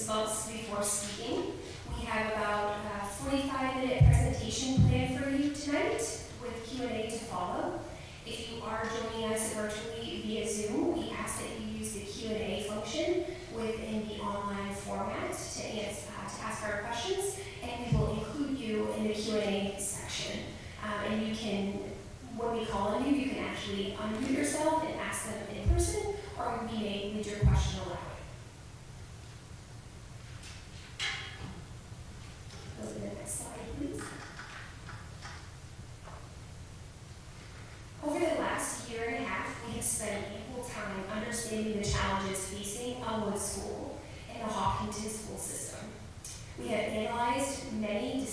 themselves before speaking. We have about a 45-minute presentation planned for you tonight with Q&A to follow. If you are joining us virtually via Zoom, we ask that you use the Q&A function within the online format to ask our questions, and we will include you in the Q&A section. And you can, when we call on you, you can actually unmute yourself and ask them in person, or we may read your question aloud. Go to the next slide, please. Over the last year and a half, we have spent equal time understanding the challenges facing Elmwood School and the Hopkinton school system. We have analyzed many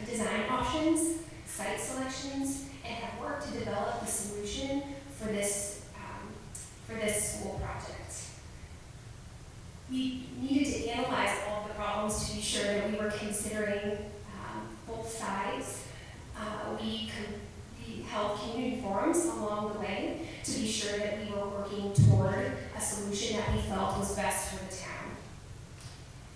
design options, site selections, and have worked to develop the solution for this school project. We needed to analyze all of the problems to be sure that we were considering both sides. We held community forums along the way to be sure that we were working toward a solution that we felt was best for the town.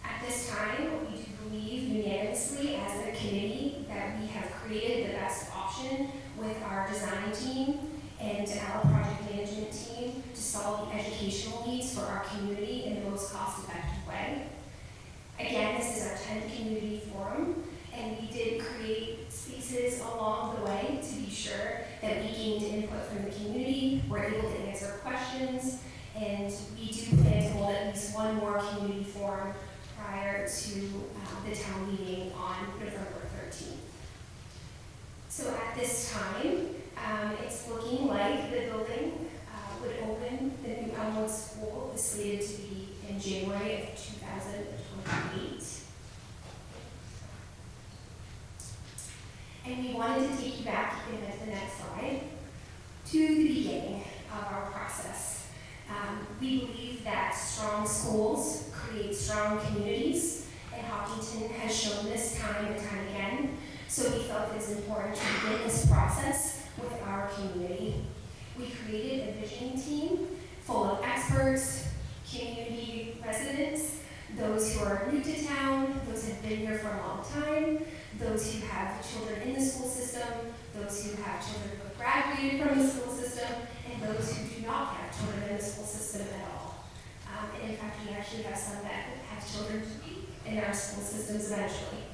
At this time, we do believe unanimously as a committee that we have created the best option with our design team and our project management team to solve the educational needs for our community in the most cost-effective way. Again, this is our 10th community forum, and we did create spaces along the way to be sure that we gained input from the community, were able to answer questions, and we do plan to hold at least one more community forum prior to the town meeting on November 13th. So at this time, it's looking like the building would open. The new Elmwood School is slated to be in January of 2028. And we wanted to take you back in the next slide to the beginning of our process. We believe that strong schools create strong communities, and Hopkinton has shown this time and time again. So we felt it was important to begin this process with our community. We created a visioning team full of experts, community residents, those who are new to town, those who have been here for a long time, those who have children in the school system, those who have children who have graduated from the school system, and those who do not have children in the school system at all. And in fact, we actually have some that have children in our school systems eventually.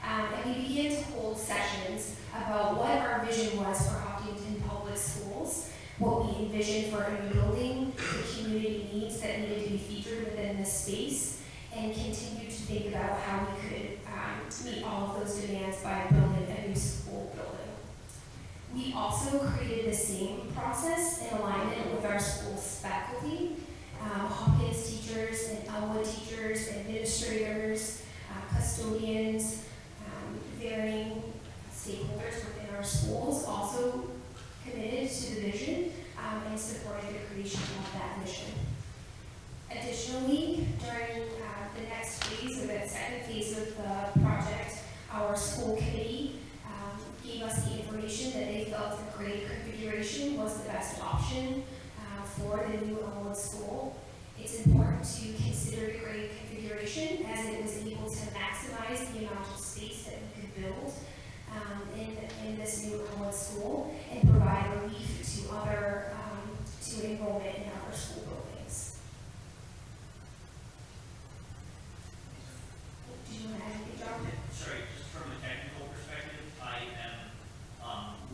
And we began to hold sessions about what our vision was for Hopkinton Public Schools, what we envisioned for a new building, the community needs that needed to be featured within this space, and continue to think about how we could meet all of those demands by building a new school building. We also created the same process in alignment with our school's faculty, Hopkins teachers and Elmwood teachers, administrators, custodians, varying stakeholders within our schools also committed to the vision and supported the creation of that mission. Additionally, during the next phase, or that second phase of the project, our school committee gave us the information that they felt the grade configuration was the best option for the new Elmwood School. It's important to consider grade configuration as it was able to maximize the amount of space that we could build in this new Elmwood School and provide relief to other to enrollment in other school buildings. Do you want to add anything, John? Sorry, just from a technical perspective,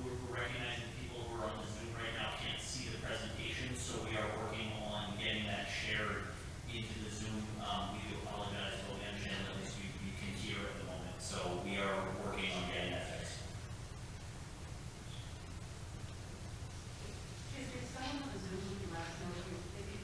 we're recognizing people who are on the Zoom right now can't see the presentation, so we are working on getting that shared into the Zoom. We do apologize, but we understand at least you can hear at the moment, so we are working on getting that fixed. Is someone on the Zoom who last know if you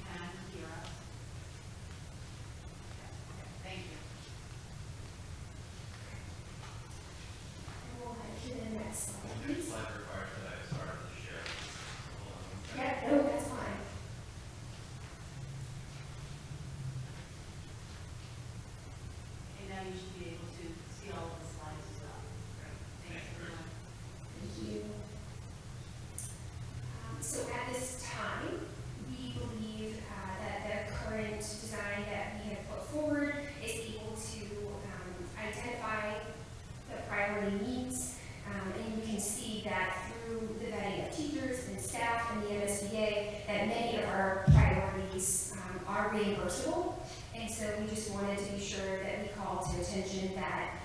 so we just wanted to be sure that we called to attention that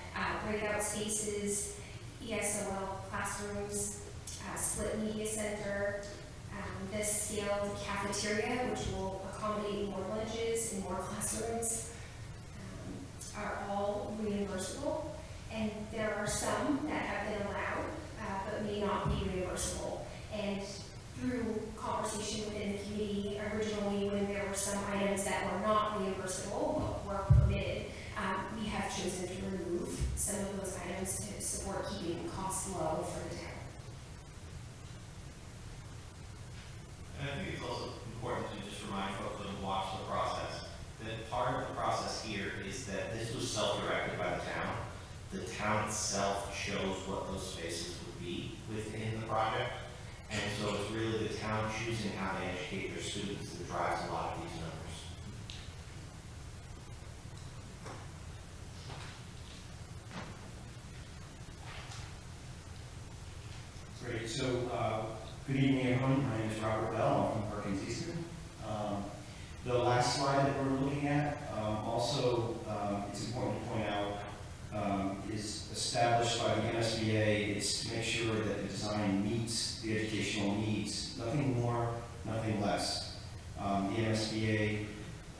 breakout spaces, ESOL classrooms, split media center, the scaled cafeteria, which will accommodate more lunches and more classrooms, are all reimbursable. And there are some that have been allowed, but may not be reimbursable. And through conversation within the committee, originally when there were some items that were not reimbursable but were permitted, we have chosen to remove some of those items to support keeping costs low for the town. And I think it's also important to just remind folks when we watch the process that part of the process here is that this was self-directed by the town. The town itself chose what those spaces would be within the project. And so it's really the town choosing how they educate their students that drives a lot of these numbers. Great. So, good evening, everyone. My name is Robert Bell. I'm from Perkins Eastman. The last slide that we're looking at, also, it's important to point out, is established by the MSBA. It's to make sure that the design meets the educational needs. Nothing more, nothing less. The MSBA,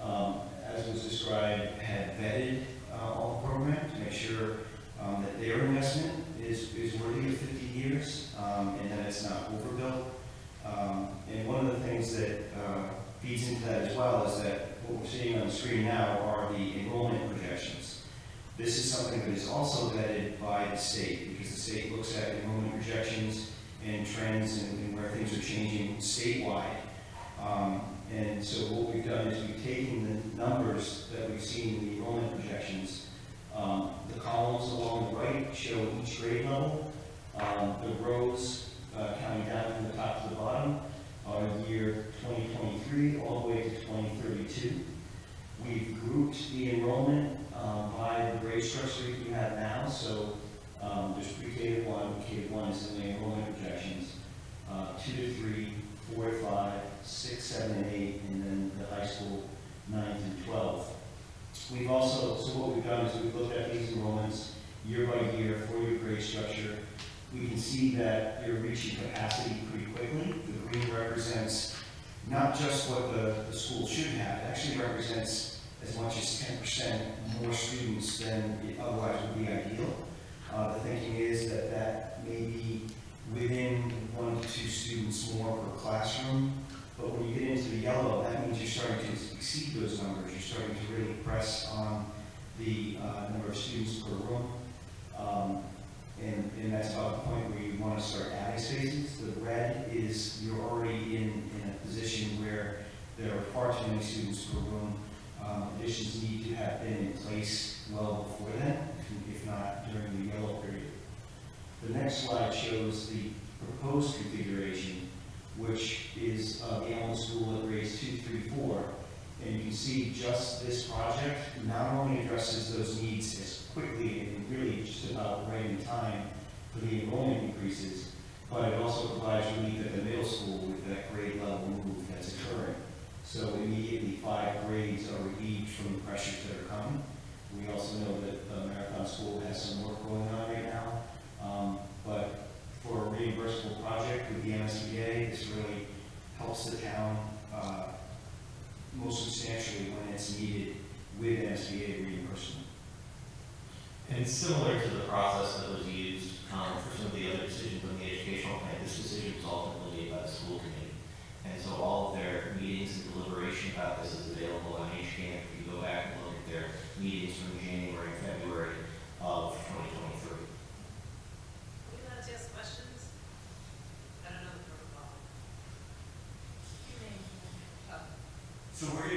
as was described, had vetted all the program to make sure that their investment is worthy of 50 years and that it's not overbuilt. And one of the things that feeds into that as well is that what we're seeing on the screen now are the enrollment projections. This is something that is also vetted by the state, because the state looks at enrollment projections and trends and where things are changing statewide. And so what we've done is we've taken the numbers that we've seen in the enrollment projections. The columns along the right show each grade level. The rows counting down from the top to the bottom are year 2023 all the way to 2032. We've grouped the enrollment by the grade structure that you have now. So there's pre-K to 1, K to 1 is in the enrollment projections, 2 to 3, 4 to 5, 6, 7, and 8, and then the high school 9 through 12. We've also, so what we've done is we've looked at these enrollments year by year for your grade structure. We can see that you're reaching capacity pretty quickly. The green represents not just what the school should have, it actually represents as much as 10% more students than it otherwise would be ideal. The thinking is that that may be within 1 to 2 students more per classroom, but when you get into the yellow, that means you're starting to exceed those numbers. You're starting to really press on the number of students per room. And that's about the point where you want to start adding spaces. The red is you're already in a position where there are far too many students per room. Additions need to have been in place well before then, if not during the yellow period. The next slide shows the proposed configuration, which is the Elm School at grades 2, 3, 4. And you can see just this project not only addresses those needs as quickly and really just about right in time for the enrollment increases, but it also provides relief at the middle school with that grade level move that's occurring. So immediately 5 grades are relieved from the pressures that are coming. We also know that the Marathon School has some work going on right now, but for a reimbursable project with the MSBA, this really helps the town most substantially when it's needed with MSBA reimbursement. And it's similar to the process that was used for some of the other decisions on the educational plan. This decision was ultimately made by the school committee. And so all of their meetings and deliberation about this is available on HCAM. If you go back and look at their meetings from January and February of 2023. We allowed to ask questions? I don't know the protocol. So we're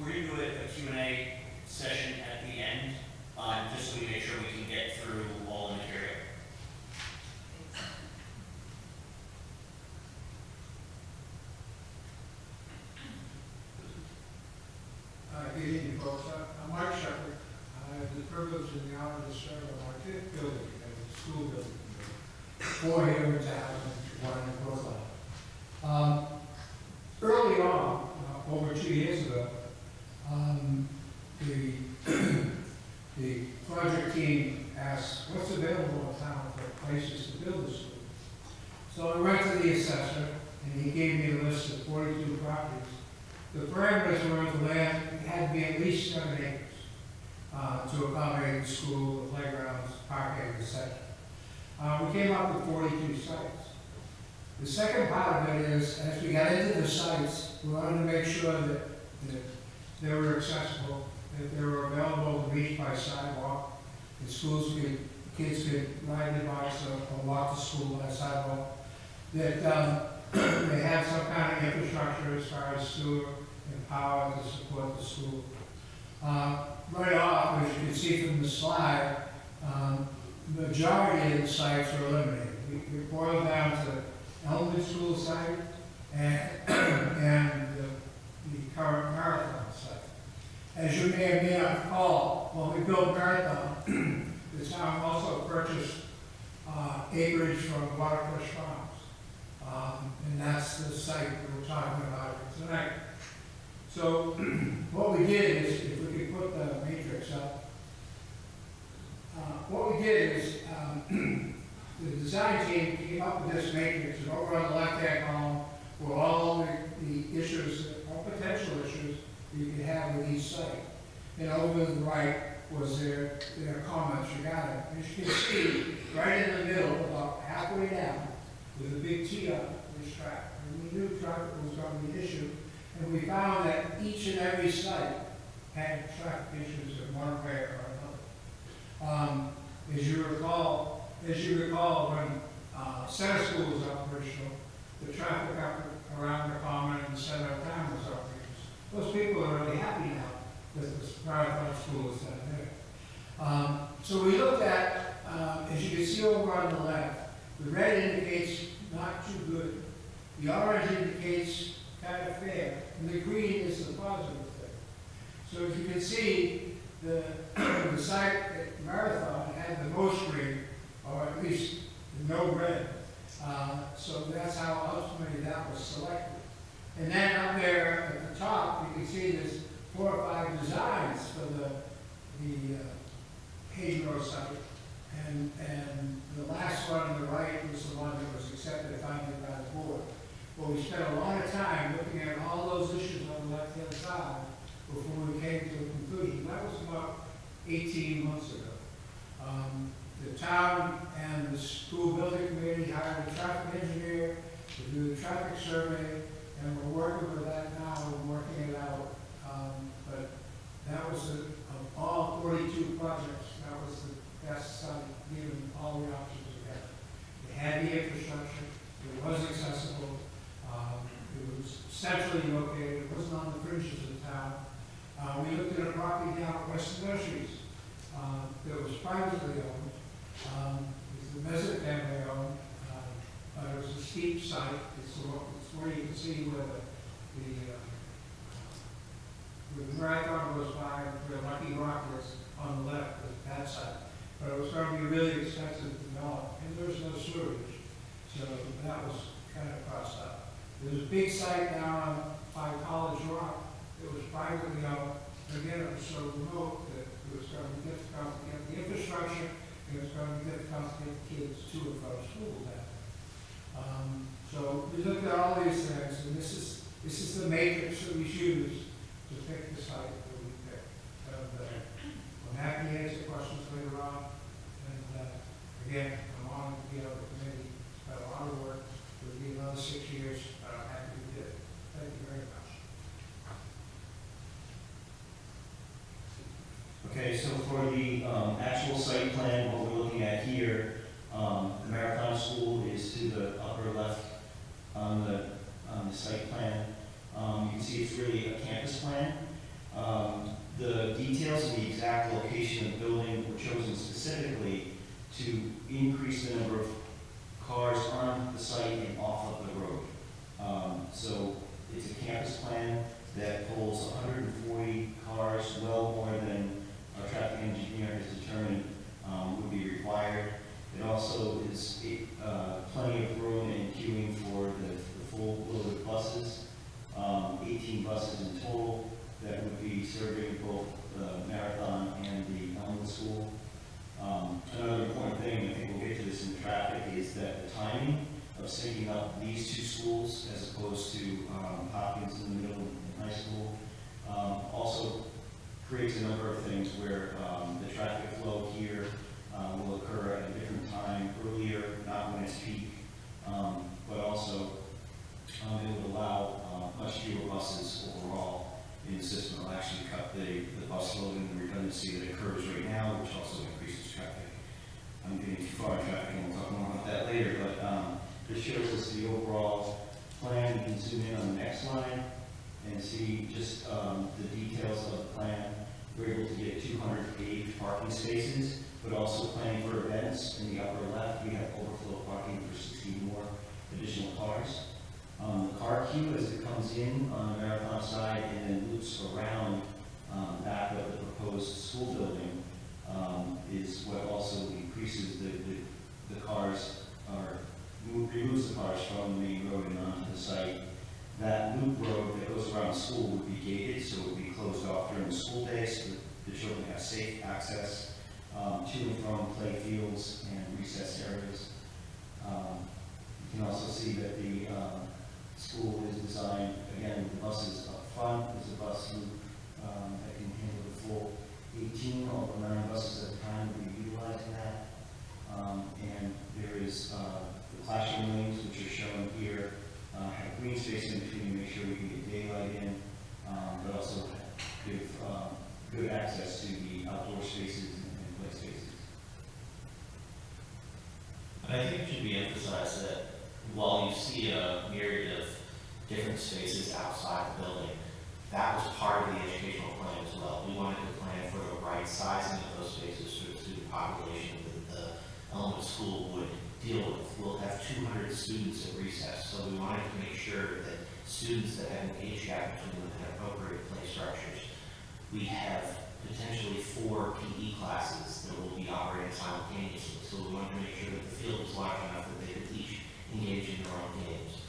gonna do a Q&A session at the end, just so we make sure we can get through all the material. Good evening, folks. I'm Mike Shepherd. I have the privilege and the honor to serve on our 5th building as a school building committee. 4 here in town and 1 in Brooklyn. Early on, over 2 years ago, the the parameters around the land had to be at least 7 acres to accommodate the school, the playgrounds, parking, etc. We came up with 42 sites. The second part of it is, as we got into the sites, we wanted to make sure that they were accessible, that they were available to reach by sidewalk, that kids could ride their bikes or walk to school by sidewalk, that they had some kind of infrastructure as far as sewer and power to support the school. Right off, as you can see from the slide, the majority of the sites were eliminated. We boiled down to Elmwood School site and the current Marathon site. As you may or may not recall, when we built Marathon, the town also purchased acreage from Waterbush Farms. And that's the site that we're talking about tonight. So what we did is, if we could put the matrix up, what we did is, the design team came up with this matrix, and over on the left-hand column were all the issues, or potential issues, you could have with each site. And over the right was their comments regarding it. As you can see, right in the middle, about halfway down, with a big T up, was traffic. And we knew traffic was going to be an issue, and we found that each and every site had traffic issues in one way or another. As you recall, when Center School was operational, the traffic up around the common and the center of town was operational. Those people are really happy now that the Marathon School is down there. So we looked at, as you can see over on the left, the red indicates not too good. The orange indicates kind of fair, and the green is the positive thing. So as you can see, the site at Marathon had the most green, or at least no red. So that's how ultimately that was selected. And then up there at the top, you can see there's 4 or 5 designs for the Pedro site. And the last one on the right was the one that was accepted finally by the board. Well, we spent a lot of time looking at all those issues on the left-hand side before we came to a conclusion. That was about 18 months ago. The town and the school building committee hired a traffic engineer to do the traffic survey, and we're working with that now and working it out. But that was, of all 42 projects, that was the best site, given all the options we had. It had the infrastructure, it was accessible, it was centrally located, it wasn't on the fringes of the town. We looked at a property down at Western Nurseries that was privately owned. It was the Mezza family owned, but it was a steep site. It's where you can see where the Marathon goes by, where Lucky Rock is on the left, that side. But it was going to be really expensive to develop, and there was no sewerage. So that was kind of crossed out. There was a big site down by College Rock that was privately owned. Again, it was so remote that it was going to be difficult to get the infrastructure, and it was going to be difficult to get kids to and from school there. So we looked at all these things, and this is the matrix that we use to pick the site that we picked. I'm happy to answer questions later on. And again, I'm honored to be on the committee. It's been a lot of work. It will be another 6 years, but I'm happy we did it. Thank you very much. Okay, so for the actual site plan, what we're looking at here, the Marathon School is to the upper left on the site plan. You can see it's really a campus plan. The details of the exact location of the building were chosen specifically to increase the number of cars on the site and off of the road. So it's a campus plan that holds 140 cars, well more than our traffic engineer has determined would be required. It also is plenty of room and queuing for the full load of buses, 18 buses in total that would be serving both the Marathon and the Elmwood School. Another important thing, I think we'll get to this in traffic, is that the timing of syncing up these 2 schools as opposed to Hopkins in the middle and High School. Also creates a number of things where the traffic flow here will occur at a different time, earlier, not when it's peak, but also it would allow much fewer buses overall in the system. It'll actually cut the bus load and the redundancy that occurs right now, which also increases traffic. I'm getting too far in traffic, and we'll talk more about that later, but this shows us the overall plan. You can zoom in on the next slide and see just the details of the plan. We're able to get 200 paved parking spaces, but also planning for events. In the upper left, we have overflow parking for 60 more additional cars. The car queue, as it comes in on the Marathon side and then loops around back of the proposed school building, is what also increases the cars, or removes the cars from the main road and onto the site. That loop road that goes around the school would be gated, so it would be closed off during the school day so that the children have safe access to and from play fields and recess areas. You can also see that the school is designed, again, with the buses up front. There's a bus loop that can handle the full 18, or 9 buses at a time will be utilizing that. And there is the classroom lanes, which are shown here, have green space in between to make sure we can get daylight in, but also give good access to the outdoor spaces and play spaces. And I think it should be emphasized that while you see a myriad of different spaces outside the building, that was part of the educational plan as well. We wanted to plan for the right sizing of those spaces for the student population that the elementary school would deal with. We'll have 200 students at recess, so we wanted to make sure that students that have an age gap between them had appropriate play structures. We have potentially 4 PE classes that will be operating simultaneously, so we wanted to make sure that the field was large enough that they could each engage in their own games.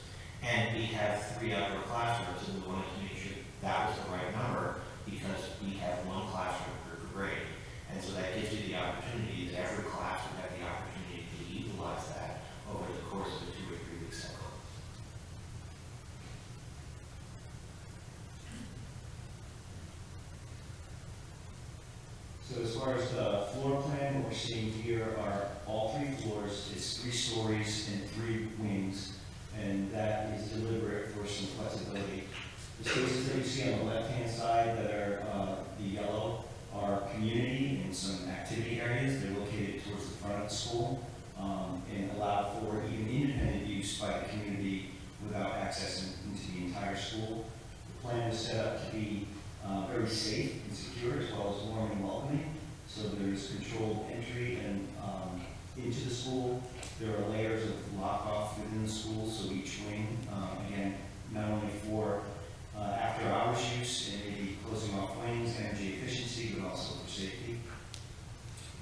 And we have 3 outdoor classrooms, and we wanted to make sure that was the right number because we have 1 classroom per grade. And so that gives you the opportunity that every class would have the opportunity to utilize that over the course of a 2 or 3 week cycle. So as far as the floor plan, what we're seeing here are all 3 floors. It's 3 stories and 3 wings, and that is deliberate for some flexibility. The spaces that you see on the left-hand side that are the yellow are community and some activity areas. They're located towards the front of the school and allow for even independent use by the community without accessing into the entire school. The plan is set up to be very safe and secure, as well as warm and welcoming. So there's controlled entry and into the school. There are layers of lock-off within the school, so each wing, again, not only for after-hours use and maybe closing off wings, energy efficiency, but also for safety.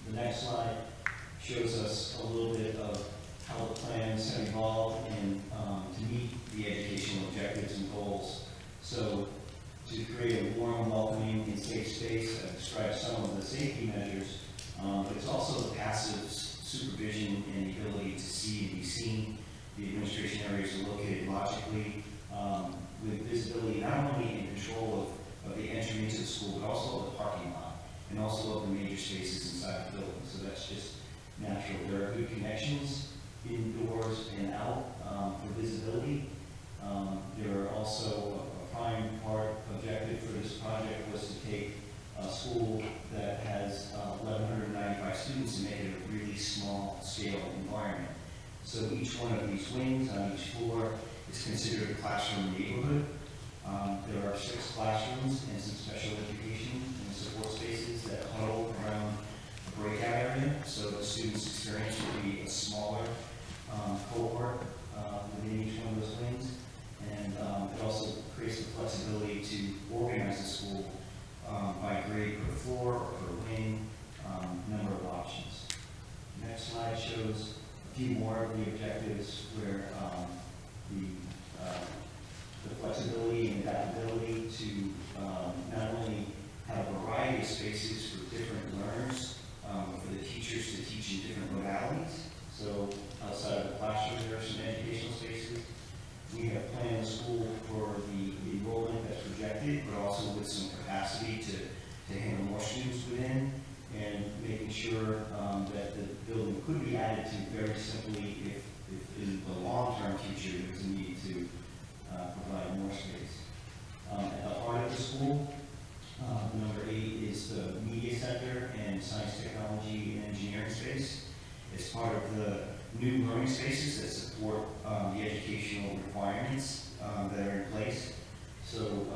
The next slide shows us a little bit of how the plans have evolved and to meet the educational objectives and goals. So to create a warm, welcoming, and safe space, I've described some of the safety measures, but it's also the passive supervision and the ability to see and be seen. The administration areas are located logically with visibility not only in control of the entry into the school, but also of the parking lot and also of the major spaces inside the building. So that's just natural. There are good connections indoors and out for visibility. There are also a prime part objective for this project was to take a school that has 1,195 students and make it a really small scale environment. So each one of these wings on each floor is considered a classroom neighborhood. There are 6 classrooms and some special education and support spaces that huddle around the breakout area. So the students' experience will be a smaller cohort within each one of those wings. And it also creates the flexibility to organize the school by grade per floor or per wing, number of options. Next slide shows a few more of the objectives where the flexibility and adaptability to not only have a variety of spaces for different learners, for the teachers to teach in different modalities. So outside of the classroom, there are some educational spaces. We have planned the school for the enrollment that's projected connected, but also with some capacity to handle more students within, and making sure that the building could be added to very simply if in the long-term future there was a need to provide more space. At the heart of the school, number 8 is the media center and science, technology, and engineering space. It's part of the new learning spaces that support the educational requirements that are in place. So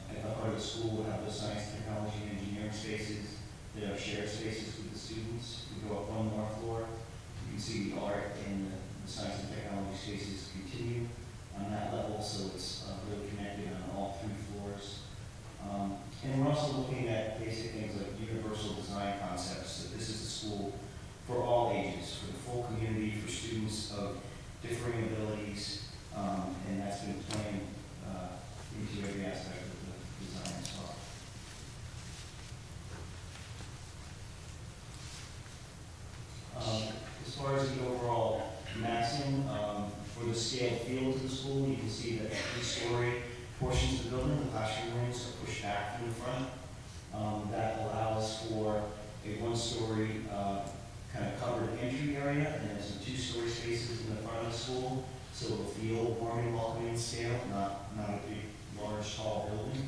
at the heart of the school, we'll have the science, technology, and engineering spaces that are shared spaces with the students. We go up one more floor. You can see the art and the science and technology spaces continue on that level, so it's really connected on all 3 floors. And we're also looking at basic things like universal design concepts, that this is a school for all ages, for the full community, for students of differing abilities, and that's been playing into every aspect of the design as well. As far as the overall massing, for the scaled field of the school, you can see that the 3-story portions of the building, the classroom rooms are pushed back from the front. That allows for a 1-story kind of covered entry area, and then some 2-story spaces in the front of the school, so it'll feel warm and welcoming scale, not a big, large, tall building.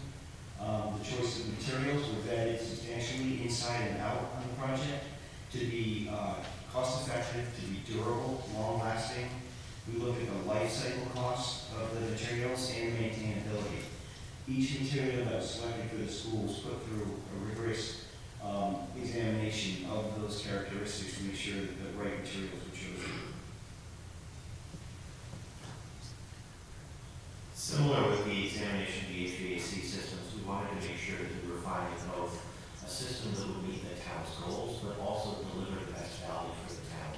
The choice of materials were vetted substantially inside and out on the project to be cost-effective, to be durable, long-lasting. We look at the life cycle cost of the materials and maintainability. Each material that was selected for the school was put through a rigorous examination of those characteristics to make sure that the right materials were chosen. Similar with the examination of the HVAC systems, we wanted to make sure that we were finding both a system that would meet the town's goals, but also deliver the best value for the town.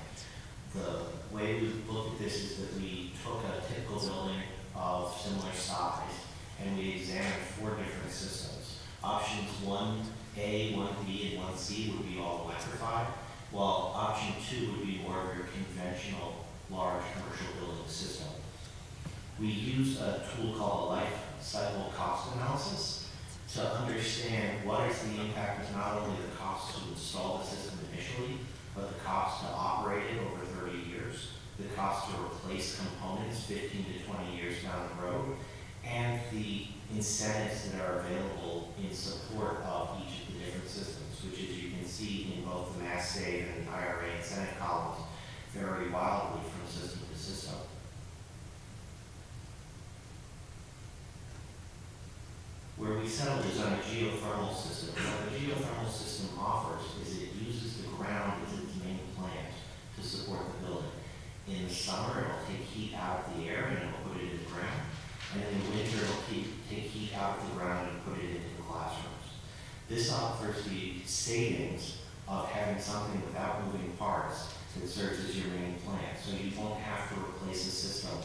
The way we looked at this is that we took a typical building of similar size and we examined 4 different systems. Options 1A, 1B, and 1C would be all electrified, while option 2 would be more of your conventional large commercial building system. We use a tool called a life cycle cost analysis to understand what is the impact of not only the cost to install the system initially, but the cost to operate it over 30 years, the cost to replace components 15 to 20 years down the road, and the incentives that are available in support of each of the different systems, which, as you can see in both the Mass Save and the IRA incentive columns, vary wildly from system to system. Where we settled is on a geothermal system. What the geothermal system offers is it uses the ground as its main plant to support the building. In the summer, it'll take heat out of the air and it'll put it in the ground. And in the winter, it'll take heat out of the ground and put it into the classrooms. This offers the savings of having something without moving parts that serves as your main plant. So you won't have to replace a system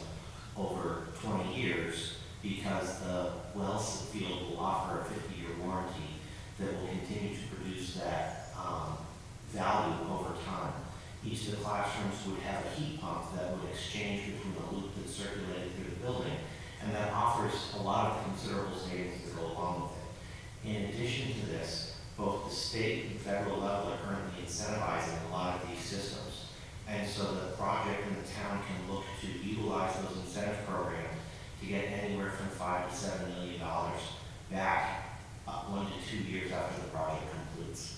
over 20 years because the Wells field will offer a 50-year warranty that will continue to produce that value over time. Each of the classrooms would have a heat pump that would exchange between the loop that circulated through the building, and that offers a lot of considerable savings that go along with it. In addition to this, both the state and federal level are currently incentivizing a lot of these systems, and so the project and the town can look to utilize those incentive programs to get anywhere from $5 to $7 million back 1 to 2 years after the project completes.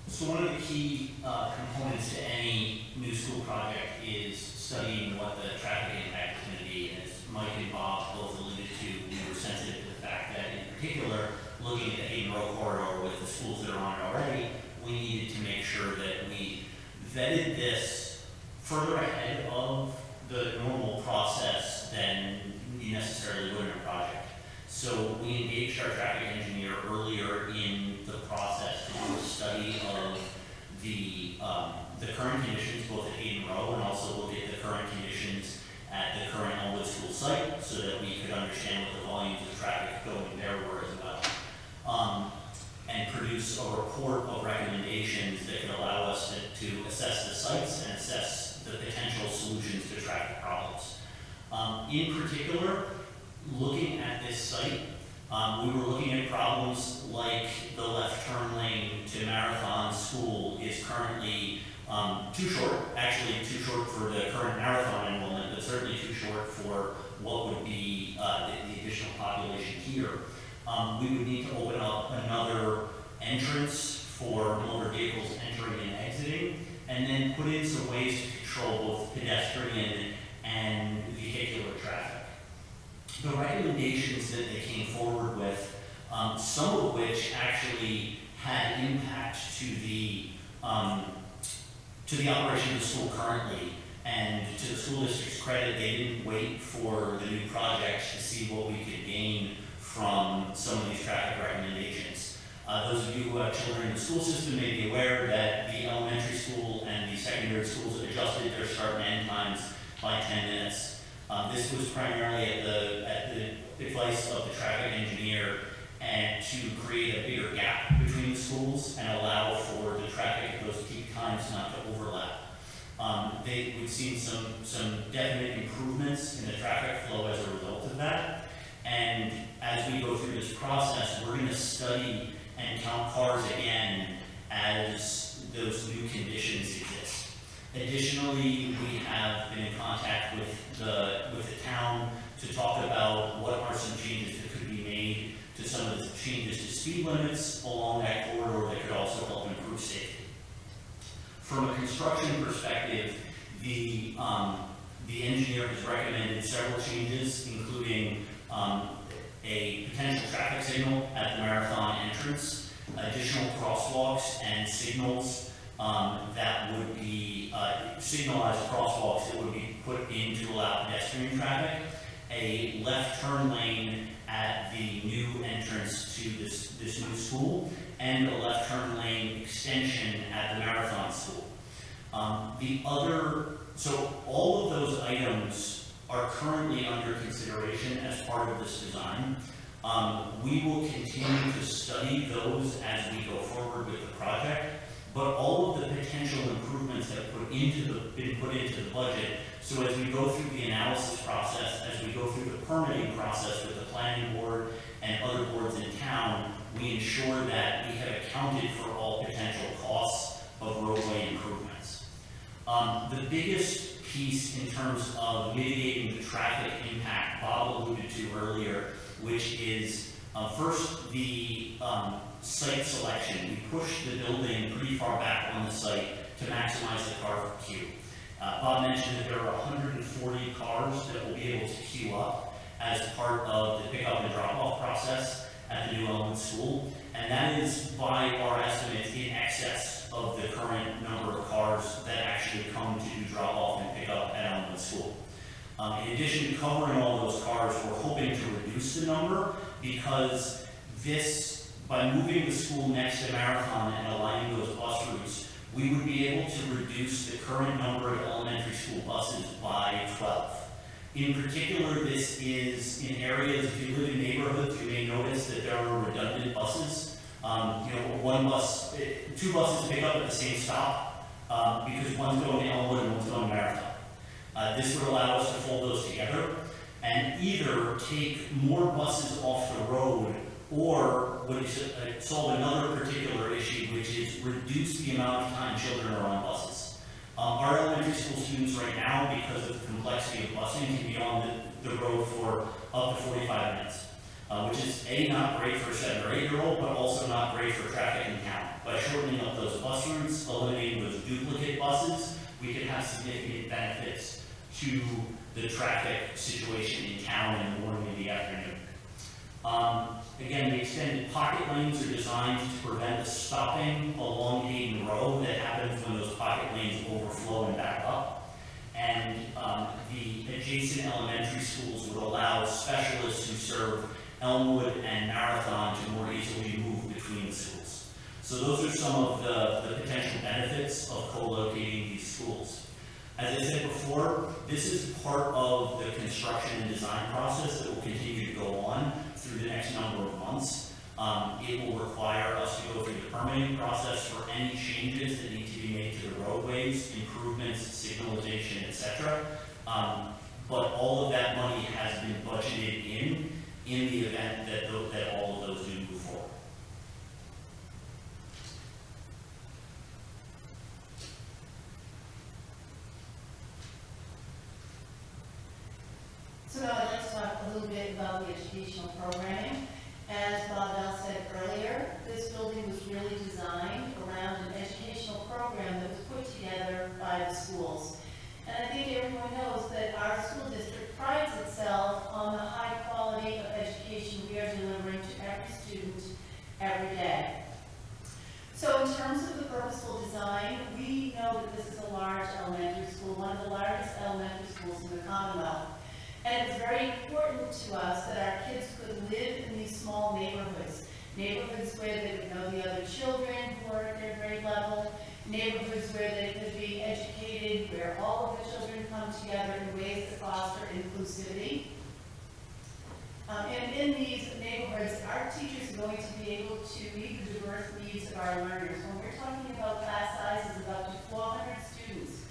So one of the key components to any new school project is studying what the traffic impact is going to be. And as Mike and Bob both alluded to, we were sensitive to the fact that in particular, looking at the Hayden Row corridor with the schools that are on it already, we needed to make sure that we vetted this further ahead of the normal process than you necessarily would in a project. So we engaged our traffic engineer earlier in the process to do a study of the current conditions both at Hayden Row and also look at the current conditions at the current Elmwood School site so that we could understand what the volumes of traffic going there were as well. And produce a report of recommendations that could allow us to assess the sites and assess the potential solutions to traffic problems. In particular, looking at this site, we were looking at problems like the left turn lane to Marathon School is currently too short, actually too short for the current Marathon enrollment, but certainly too short for what would be the additional population here. We would need to open up another entrance for motor vehicles entering and exiting, and then put in some ways to control both pedestrian and vehicular traffic. The recommendations that they came forward with, some of which actually had impact to the operation of the school currently, and to the school district's credit, they didn't wait for the new project to see what we could gain from some of these traffic recommendations. Those of you who have children in the school system may be aware that the elementary school and the secondary schools adjusted their start and end times by 10 minutes. This was primarily at the advice of the traffic engineer, and to create a bigger gap between the schools and allow for the traffic at those peak times not to overlap. We've seen some definite improvements in the traffic flow as a result of that. And as we go through this process, we're going to study and count cars again as those new conditions exist. Additionally, we have been in contact with the town to talk about what are some changes that could be made to some of the changes to speed limits along that corridor that could also help improve safety. From a construction perspective, the engineer has recommended several changes, including a potential traffic signal at the Marathon entrance, additional crosswalks and signals that would be signalized crosswalks that would be put in to allow pedestrian traffic, a left turn lane at the new entrance to this new school, and a left turn lane extension at the Marathon School. So all of those items are currently under consideration as part of this design. We will continue to study those as we go forward with the project, but all of the potential improvements that have been put into the budget. So as we go through the analysis process, as we go through the permitting process with the planning board and other boards in town, we ensure that we have accounted for all potential costs of roadway improvements. The biggest piece in terms of mitigating the traffic impact Bob alluded to earlier, which is first the site selection. We pushed the building pretty far back on the site to maximize the car queue. Bob mentioned that there are 140 cars that will be able to queue up as part of the pickup and drop-off process at the new Elmwood School, and that is, by our estimates, in excess of the current number of cars that actually come to do drop-off and pick up at Elmwood School. In addition to covering all those cars, we're hoping to reduce the number, because by moving the school next to Marathon and aligning those bus routes, we would be able to reduce the current number of elementary school buses by 12. In particular, this is in areas, if you live in neighborhoods, you may notice that there are redundant buses. Two buses pick up at the same stop because one's going to Elmwood and one's going to Marathon. This would allow us to fold those together and either take more buses off the road, or would solve another particular issue, which is reduce the amount of time children are on buses. Our elementary school students right now, because of the complexity of busing, can be on the road for up to 45 minutes, which is not great for a 7 or 8-year-old, but also not great for traffic in town. By shortening up those bus routes, eliminating those duplicate buses, we could have significant benefits to the traffic situation in town in the morning and the afternoon. Again, the extended pocket lanes are designed to prevent the stopping along Hayden Row that happens when those pocket lanes overflow and back up. And the adjacent elementary schools would allow specialists who serve Elmwood and Marathon to more easily move between the schools. So those are some of the potential benefits of co-locating these schools. As I said before, this is part of the construction and design process that will continue to go on through the next number of months. It will require us to go through the permitting process for any changes that need to be made to the roadways, improvements, signalization, etc. But all of that money has been budgeted in the event that that all of those do move forward. So now I'd like to talk a little bit about the educational programming. As Bob Bell said earlier, this building was really designed around an educational program that was put together by the schools. And I think everyone knows that our school district prides itself on the high quality of education we are delivering to every student every day. So in terms of the purposeful design, we know that this is a large elementary school, one of the largest elementary schools in the Commonwealth. And it's very important to us that our kids could live in these small neighborhoods. Neighborhoods where they would know the other children who are at their grade level. Neighborhoods where they could be educated, where all of the children come together in ways that foster inclusivity. And in these neighborhoods, our teachers are going to be able to meet the diverse needs of our learners. When we're talking about class sizes of up to 400 students,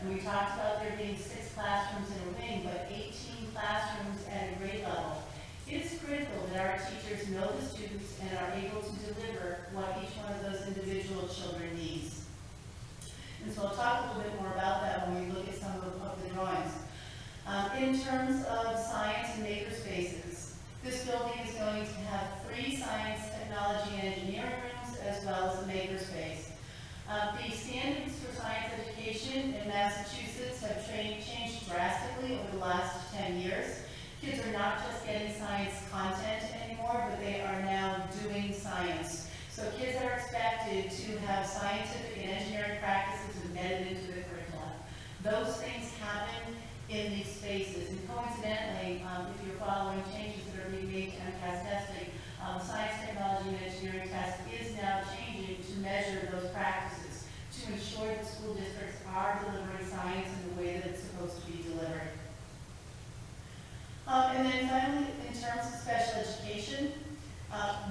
and we talked about there being 6 classrooms in a wing, but 18 classrooms at a grade level. It's critical that our teachers know the students and are able to deliver what each one of those individual children needs. And so I'll talk a little bit more about that when we look at some of the drawings. In terms of science and maker spaces, this building is going to have 3 science, technology, and engineering rooms, as well as a maker space. The standards for science education in Massachusetts have changed drastically over the last 10 years. Kids are not just getting science content anymore, but they are now doing science. So kids are expected to have scientific and engineering practices embedded into the curriculum. Those things happen in these spaces. And coincidentally, if you're following changes that are being made to MCAS testing, science, technology, and engineering test is now changing to measure those practices to ensure that school districts are delivering science in the way that it's supposed to be delivered. And then finally, in terms of special education,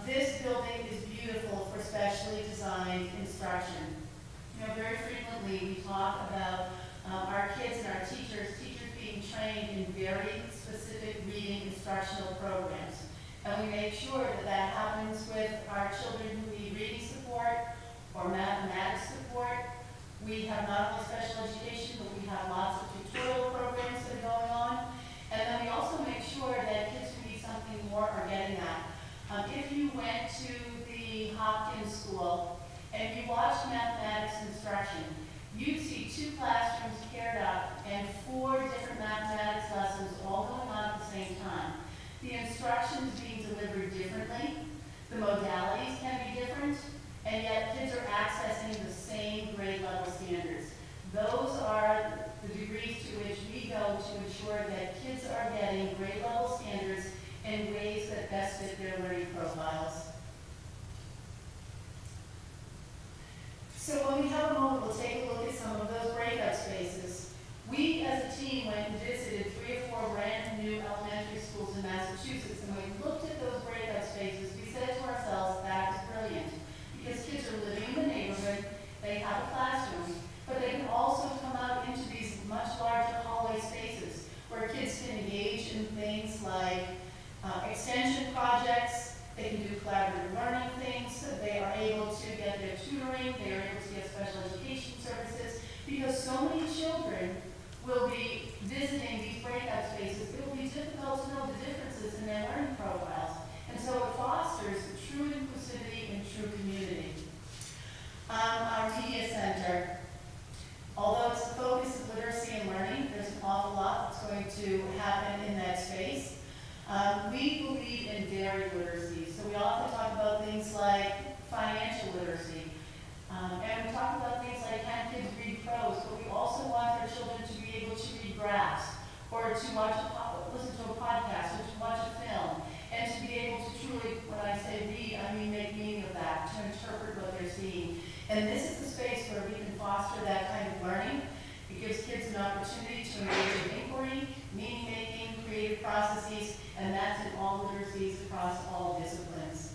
this building is beautiful for specially designed instruction. You know, very frequently we talk about our kids and our teachers being trained in very specific reading instructional programs. And we make sure that that happens with our children who need reading support or mathematics support. We have not only special education, but we have lots of tutorial programs that are going on. And then we also make sure that kids who need something more are getting that. If you went to the Hopkins School and you watched mathematics instruction, you'd see 2 classrooms paired up and 4 different mathematics lessons all going on at the same time. The instruction is being delivered differently, the modalities can be different, and yet kids are accessing the same grade level standards. Those are the degrees to which we go to ensure that kids are getting grade level standards in ways that best fit their learning profiles. So when we have a moment, we'll take a look at some of those breakout spaces. We as a team went and visited 3 or 4 brand new elementary schools in Massachusetts, and when we looked at those breakout spaces, we said to ourselves, that is brilliant, because kids are living in the neighborhood, they have a classroom, but they can also come out into these much larger hallway spaces where kids can engage in things like extension projects, they can do collaborative learning things, they are able to get their tutoring, they are able to get special education services, because so many children will be visiting these breakout spaces, it will be difficult to know the differences in their learning profiles. And so it fosters true inclusivity and true community. Our media center, although it's the focus of literacy and learning, there's an awful lot that's going to happen in that space. We believe in varied literacy, so we often talk about things like financial literacy, and we talk about things like can kids read prose, but we also want our children to be able to read graphs, or to listen to a podcast, or to watch a film, and to be able to truly, when I say read, I mean make meaning of that, to interpret what they're seeing. And this is the space where we can foster that kind of learning. It gives kids an opportunity to engage in inquiry, meaning-making, creative processes, and that's in all literacies across all disciplines.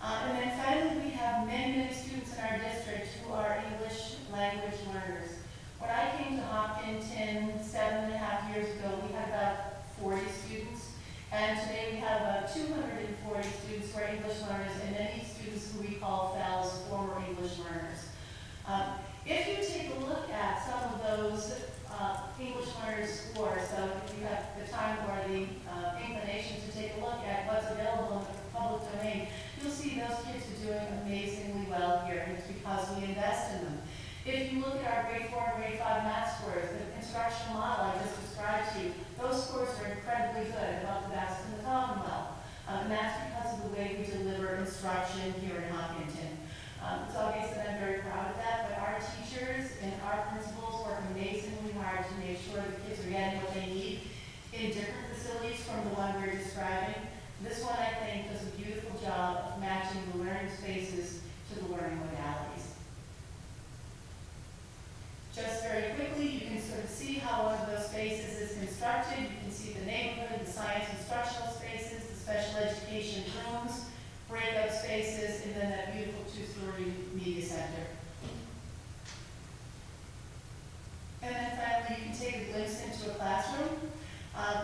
And then finally, we have many, many students in our district who are English language learners. When I came to Hopkinton 7.5 years ago, we had about 40 students. And today we have about 240 students who are English learners, and many students who we call FELS, former English learners. If you take a look at some of those English learners scores, so if you have the time or the inclination to take a look at what's available in the public domain, you'll see those kids are doing amazingly well here, and it's because we invest in them. If you look at our grade 4 and grade 5 math scores, the instructional model I just described to you, those scores are incredibly good, about the best in the Commonwealth. And that's because of the way we deliver instruction here in Hopkinton. It's obvious that I'm very proud of that, but our teachers and our principals work amazingly hard to make sure the kids are getting what they need in different facilities from the one we're describing. This one, I think, does a beautiful job of matching the learning spaces to the learning modalities. Just very quickly, you can sort of see how one of those spaces is constructed. You can see the neighborhood, the science instructional spaces, the special education rooms, breakout spaces, and then that beautiful 2-story media center. And then finally, you can take a glimpse into a classroom.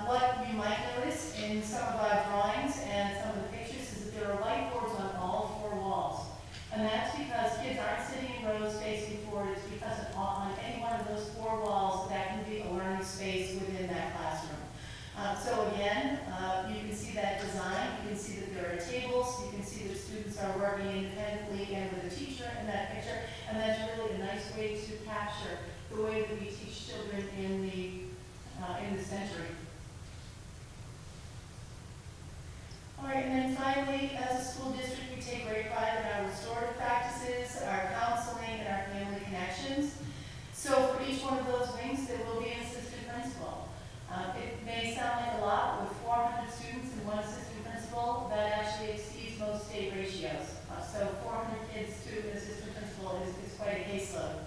What you might notice in some of our drawings and some of the pictures is that there are whiteboards on all 4 walls. And that's because kids aren't sitting in rows facing forward. It's because on any one of those 4 walls, that can be a learning space within that classroom. So again, you can see that design. You can see that there are tables. You can see that students are working independently and with a teacher in that picture. And that's really a nice way to capture the way that we teach children in the century. All right, and then finally, as a school district, we take great pride in our restorative practices, our counseling, and our family connections. So for each one of those wings, there will be an assistant principal. It may sound like a lot, with 400 students and 1 assistant principal, that actually exceeds most state ratios. So 400 kids to an assistant principal is quite a caseload.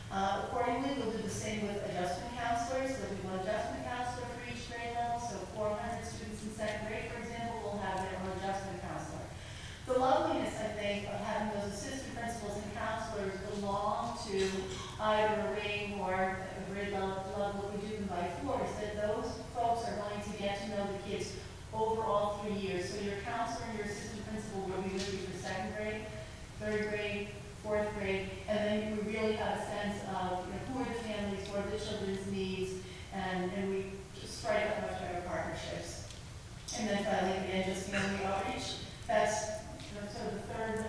Accordingly, we'll do the same with adjustment counselors. There'll be 1 adjustment counselor for each grade level. So 400 students in 2nd grade, for example, will have their own adjustment counselor. The loveliness, I think, of having those assistant principals and counselors belong to either a ring or a grade level, we do them by 4, is that those folks are going to get to know the kids over all 3 years. So your counselor and your assistant principal will be with you for 2nd grade, 3rd grade, 4th grade, and then we really have a sense of who are the families, what are the children's needs, and we just strike up much better partnerships. And then finally, again, just family outreach. That's sort of the third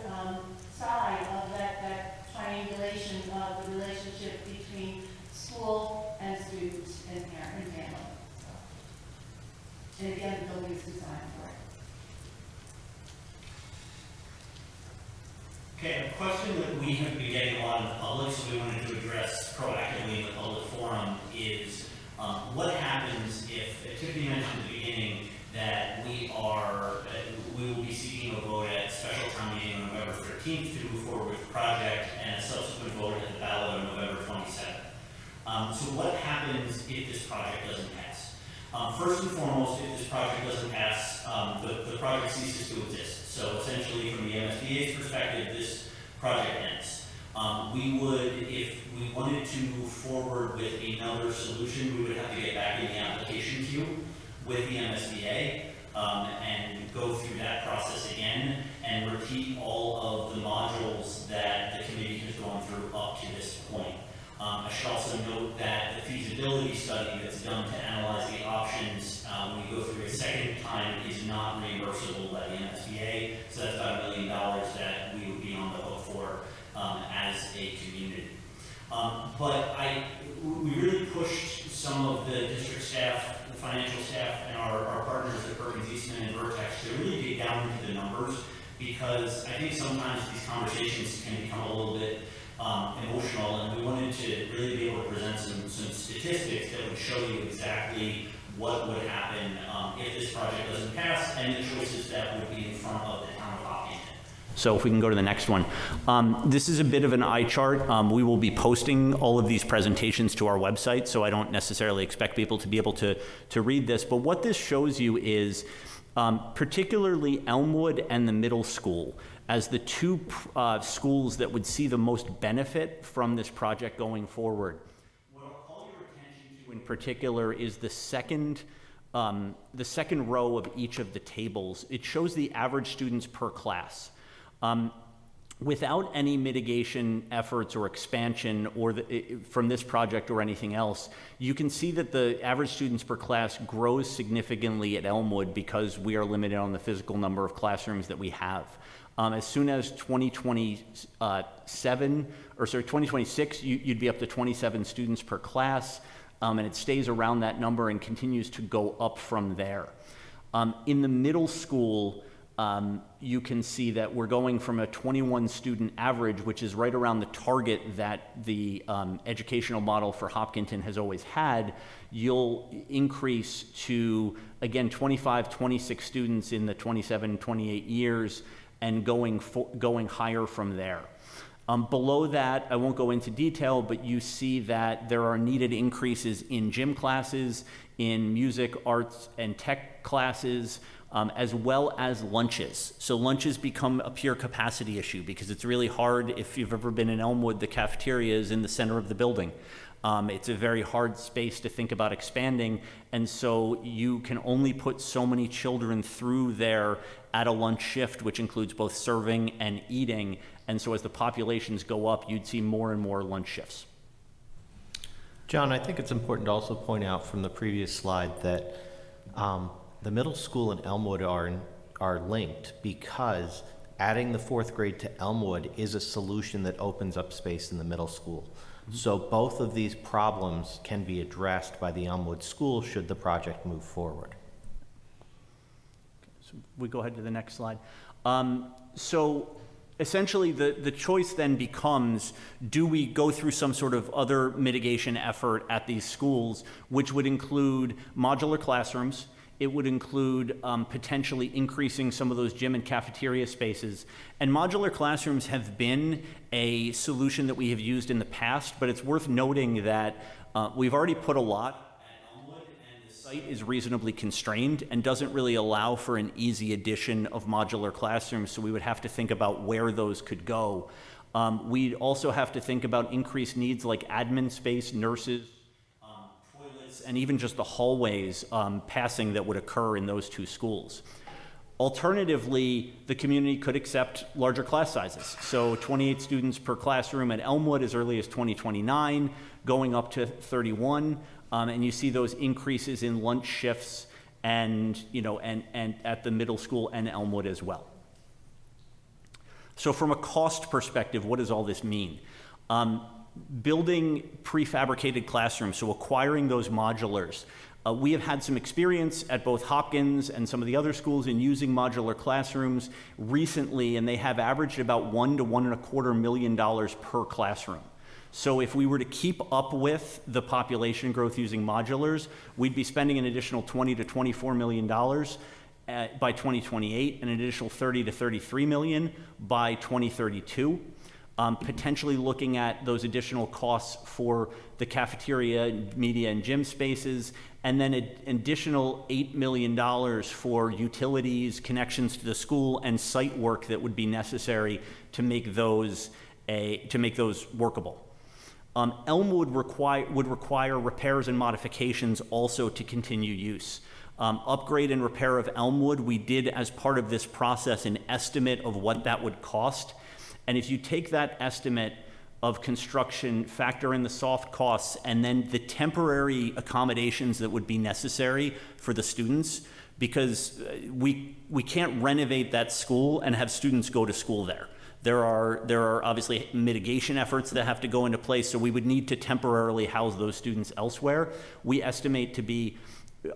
side of that triangulation of the relationship between school and students and parent and family. And again, the building is designed for it. Okay, a question that we have been getting a lot in the public, so we wanted to address proactively in the public forum is what happens if, Tiffany mentioned at the beginning that we will be seeking a vote at special town meeting on November 13th to move forward with the project and a subsequent vote at the ballot on November 27th. So what happens if this project doesn't pass? First and foremost, if this project doesn't pass, the project ceases to exist. So essentially, from the MSBA's perspective, this project ends. We would, if we wanted to move forward with another solution, we would have to get back in the application queue with the MSBA and go through that process again and repeat all of the modules that the committee has gone through up to this point. I should also note that the feasibility study that's done to analyze the options when you go through a second time is not reimbursable by the MSBA, so that's about $1 million that we would be on the hook for as a community. But we really pushed some of the district staff, the financial staff, and our partners at Perkins Eastman and Vertex to really get down into the numbers, because I think sometimes these conversations can become a little bit emotional, and we wanted to really be able to present some statistics that would show you exactly what would happen if this project doesn't pass, and the choices that would be in front of the town of Hopkinton. So if we can go to the next one. This is a bit of an eye chart. We will be posting all of these presentations to our website, so I don't necessarily expect people to be able to read this, but what this shows you is particularly Elmwood and the middle school. as the two schools that would see the most benefit from this project going forward. What I'll call your attention to in particular is the second row of each of the tables. It shows the average students per class. Without any mitigation efforts or expansion from this project or anything else, you can see that the average students per class grows significantly at Elmwood because we are limited on the physical number of classrooms that we have. As soon as 2026, you'd be up to 27 students per class, and it stays around that number and continues to go up from there. In the middle school, you can see that we're going from a 21 student average, which is right around the target that the educational model for Hopkinton has always had. You'll increase to, again, 25, 26 students in the 27, 28 years, and going higher from there. Below that, I won't go into detail, but you see that there are needed increases in gym classes, in music, arts, and tech classes, as well as lunches. So lunches become a pure capacity issue because it's really hard. If you've ever been in Elmwood, the cafeteria is in the center of the building. It's a very hard space to think about expanding, and so you can only put so many children through there at a lunch shift, which includes both serving and eating, and so as the populations go up, you'd see more and more lunch shifts. John, I think it's important to also point out from the previous slide that the middle school and Elmwood are linked because adding the 4th grade to Elmwood is a solution that opens up space in the middle school. So both of these problems can be addressed by the Elmwood School should the project move forward. So we go ahead to the next slide. So essentially the choice then becomes, do we go through some sort of other mitigation effort at these schools, which would include modular classrooms? It would include potentially increasing some of those gym and cafeteria spaces. And modular classrooms have been a solution that we have used in the past, but it's worth noting that we've already put a lot at Elmwood, and the site is reasonably constrained and doesn't really allow for an easy addition of modular classrooms, so we would have to think about where those could go. We'd also have to think about increased needs like admin space, nurses, and even just the hallways passing that would occur in those two schools. Alternatively, the community could accept larger class sizes. So 28 students per classroom at Elmwood as early as 2029, going up to 31, and you see those increases in lunch shifts and at the middle school and Elmwood as well. So from a cost perspective, what does all this mean? Building prefabricated classrooms, so acquiring those modulars. We have had some experience at both Hopkins and some of the other schools in using modular classrooms recently, and they have averaged about $1 to $1.25 million per classroom. So if we were to keep up with the population growth using modulars, we'd be spending an additional $20 to $24 million by 2028, an additional $30 to $33 million by 2032. Potentially looking at those additional costs for the cafeteria, media, and gym spaces, and then an additional $8 million for utilities, connections to the school, and site work that would be necessary to make those workable. Elmwood would require repairs and modifications also to continue use. Upgrade and repair of Elmwood, we did as part of this process an estimate of what that would cost. And if you take that estimate of construction, factor in the soft costs, and then the temporary accommodations that would be necessary for the students, because we can't renovate that school and have students go to school there. There are obviously mitigation efforts that have to go into place, so we would need to temporarily house those students elsewhere. We estimate to be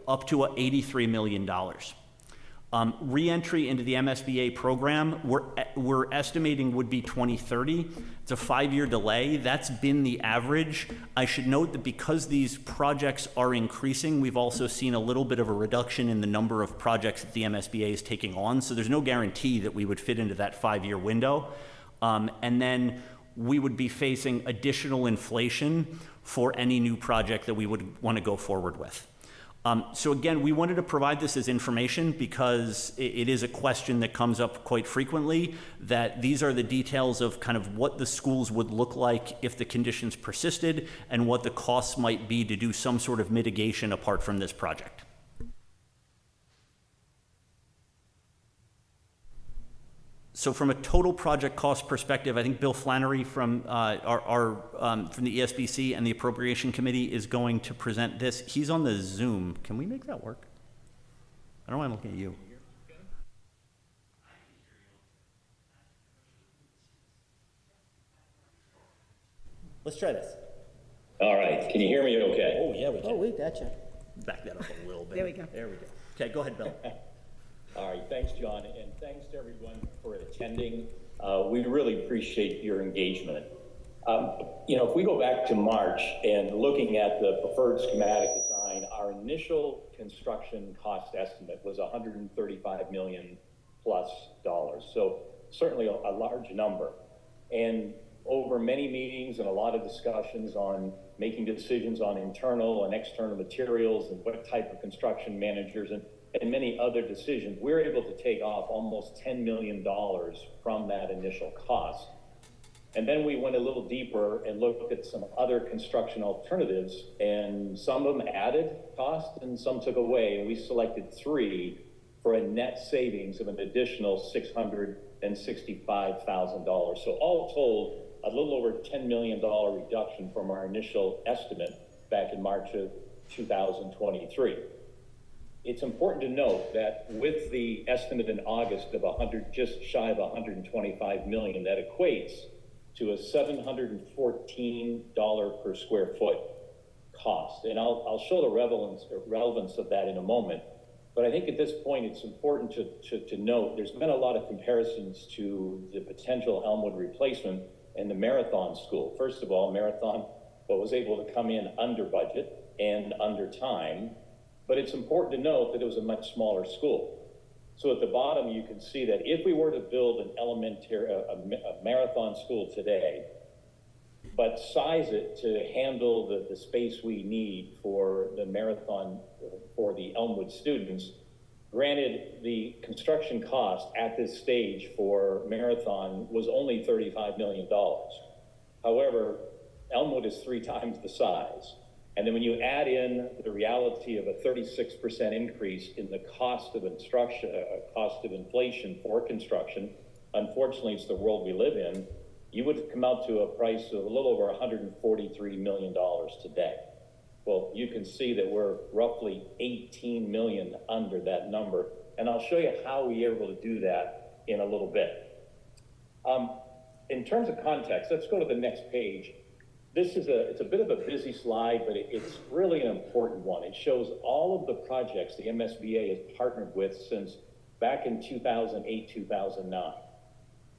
up to $83 million. Re-entry into the MSBA program, we're estimating would be 2030. It's a 5-year delay. That's been the average. I should note that because these projects are increasing, we've also seen a little bit of a reduction in the number of projects that the MSBA is taking on. So there's no guarantee that we would fit into that 5-year window. And then we would be facing additional inflation for any new project that we would want to go forward with. So again, we wanted to provide this as information because it is a question that comes up quite frequently, that these are the details of kind of what the schools would look like if the conditions persisted and what the costs might be to do some sort of mitigation apart from this project. So from a total project cost perspective, I think Bill Flannery from from the ESBC and the Appropriation Committee is going to present this. He's on the Zoom. Can we make that work? I don't mind looking at you. Let's try this. All right, can you hear me okay? Oh, yeah, we can. Oh, we gotcha. Back that up a little bit. There we go. There we go. Okay, go ahead, Bill. All right, thanks, John, and thanks to everyone for attending. We really appreciate your engagement. If we go back to March and looking at the preferred schematic design, our initial construction cost estimate was $135 million plus dollars. So certainly a large number. And over many meetings and a lot of discussions on making decisions on internal and external materials and what type of construction managers and many other decisions, we were able to take off almost $10 million from that initial cost. And then we went a little deeper and looked at some other construction alternatives, and some of them added cost and some took away, and we selected 3 for a net savings of an additional $665,000. So all told, a little over $10 million reduction from our initial estimate back in March of 2023. It's important to note that with the estimate in August of just shy of 125 million, that equates to a $714 per square foot cost. And I'll show the relevance of that in a moment. But I think at this point, it's important to note there's been a lot of comparisons to the potential Elmwood replacement and the Marathon School. First of all, Marathon was able to come in under budget and under time. But it's important to note that it was a much smaller school. So at the bottom, you can see that if we were to build an a Marathon School today, but size it to handle the space we need for the Marathon, for the Elmwood students, granted, the construction cost at this stage for Marathon was only $35 million. However, Elmwood is 3 times the size. And then when you add in the reality of a 36% increase in the cost of inflation for construction, unfortunately, it's the world we live in, you would come out to a price of a little over $143 million today. Well, you can see that we're roughly 18 million under that number. And I'll show you how we are able to do that in a little bit. In terms of context, let's go to the next page. It's a bit of a busy slide, but it's really an important one. It shows all of the projects the MSBA has partnered with since back in 2008, 2009.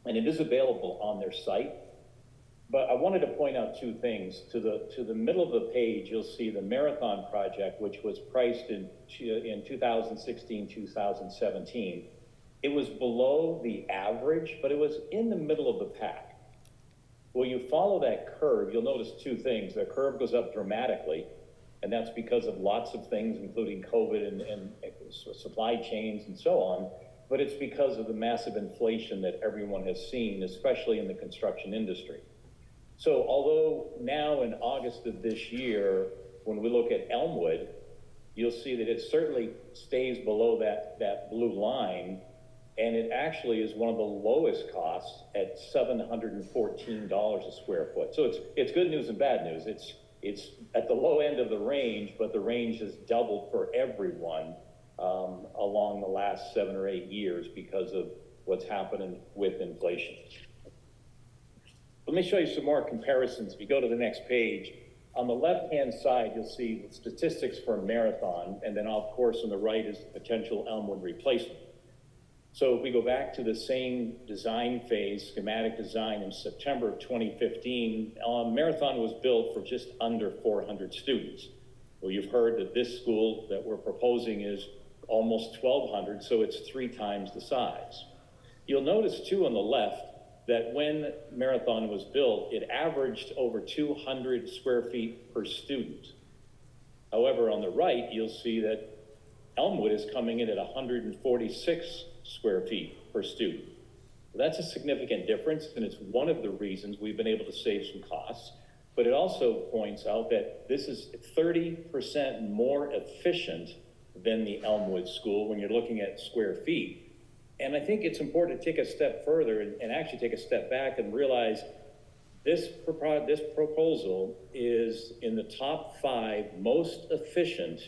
And it is available on their site. But I wanted to point out 2 things. To the middle of the page, you'll see the Marathon project, which was priced in 2016, 2017. It was below the average, but it was in the middle of the pack. Well, you follow that curve, you'll notice 2 things. The curve goes up dramatically, and that's because of lots of things, including COVID and supply chains and so on. But it's because of the massive inflation that everyone has seen, especially in the construction industry. So although now in August of this year, when we look at Elmwood, you'll see that it certainly stays below that blue line, and it actually is one of the lowest costs at $714 a square foot. So it's good news and bad news. It's at the low end of the range, but the range has doubled for everyone along the last 7 or 8 years because of what's happening with inflation. Let me show you some more comparisons. If you go to the next page, on the left-hand side, you'll see the statistics for Marathon, and then of course on the right is the potential Elmwood replacement. So if we go back to the same design phase, schematic design in September of 2015, Marathon was built for just under 400 students. Well, you've heard that this school that we're proposing is almost 1,200, so it's 3 times the size. You'll notice too on the left that when Marathon was built, it averaged over 200 square feet per student. However, on the right, you'll see that Elmwood is coming in at 146 square feet per student. That's a significant difference, and it's one of the reasons we've been able to save some costs. But it also points out that this is 30% more efficient than the Elmwood school when you're looking at square feet. And I think it's important to take a step further and actually take a step back and realize this proposal is in the top 5 most efficient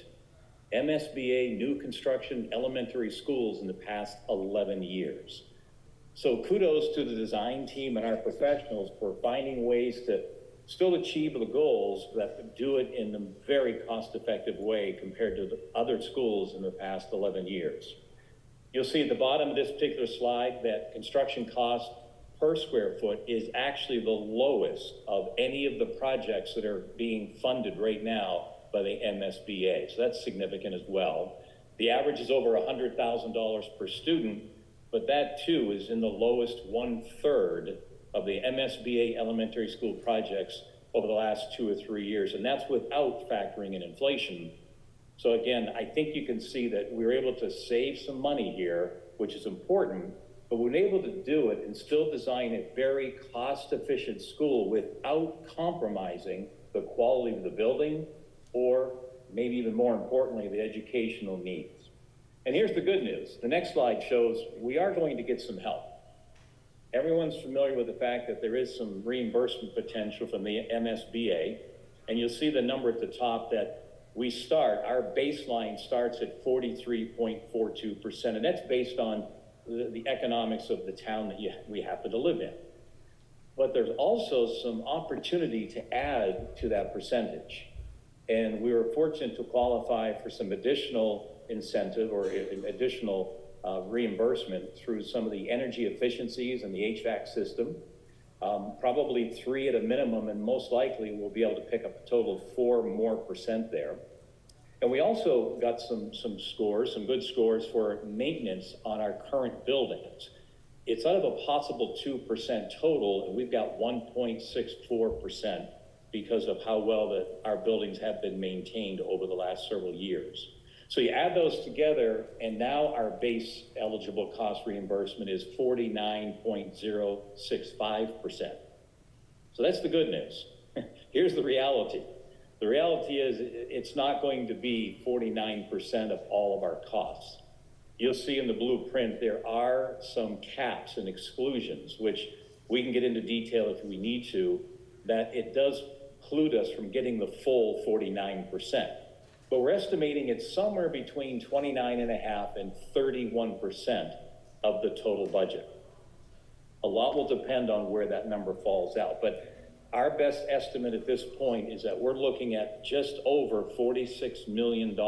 MSBA new construction elementary schools in the past 11 years. So kudos to the design team and our professionals for finding ways to still achieve the goals, but do it in a very cost-effective way compared to the other schools in the past 11 years. You'll see at the bottom of this particular slide that construction cost per square foot is actually the lowest of any of the projects that are being funded right now by the MSBA. So that's significant as well. The average is over $100,000 per student, but that too is in the lowest 1/3 of the MSBA elementary school projects over the last 2 or 3 years, and that's without factoring in inflation. So again, I think you can see that we're able to save some money here, which is important, but we're able to do it and still design a very cost-efficient school without compromising the quality of the building or maybe even more importantly, the educational needs. And here's the good news. The next slide shows we are going to get some help. Everyone's familiar with the fact that there is some reimbursement potential from the MSBA, and you'll see the number at the top that our baseline starts at 43.42%, and that's based on the economics of the town that we happen to live in. But there's also some opportunity to add to that percentage. And we were fortunate to qualify for some additional incentive or additional reimbursement through some of the energy efficiencies in the HVAC system. Probably 3 at a minimum, and most likely we'll be able to pick up a total of 4% more there. And we also got some good scores for maintenance on our current buildings. It's out of a possible 2% total, and we've got 1.64% because of how well our buildings have been maintained over the last several years. So you add those together, and now our base eligible cost reimbursement is 49.065%. So that's the good news. Here's the reality. The reality is it's not going to be 49% of all of our costs. You'll see in the blueprint there are some caps and exclusions, which we can get into detail if we need to, that it does preclude us from getting the full 49%. But we're estimating it's somewhere between 29.5% and 31% of the total budget. A lot will depend on where that number falls out, but our best estimate at this point is that we're looking at just over $46 million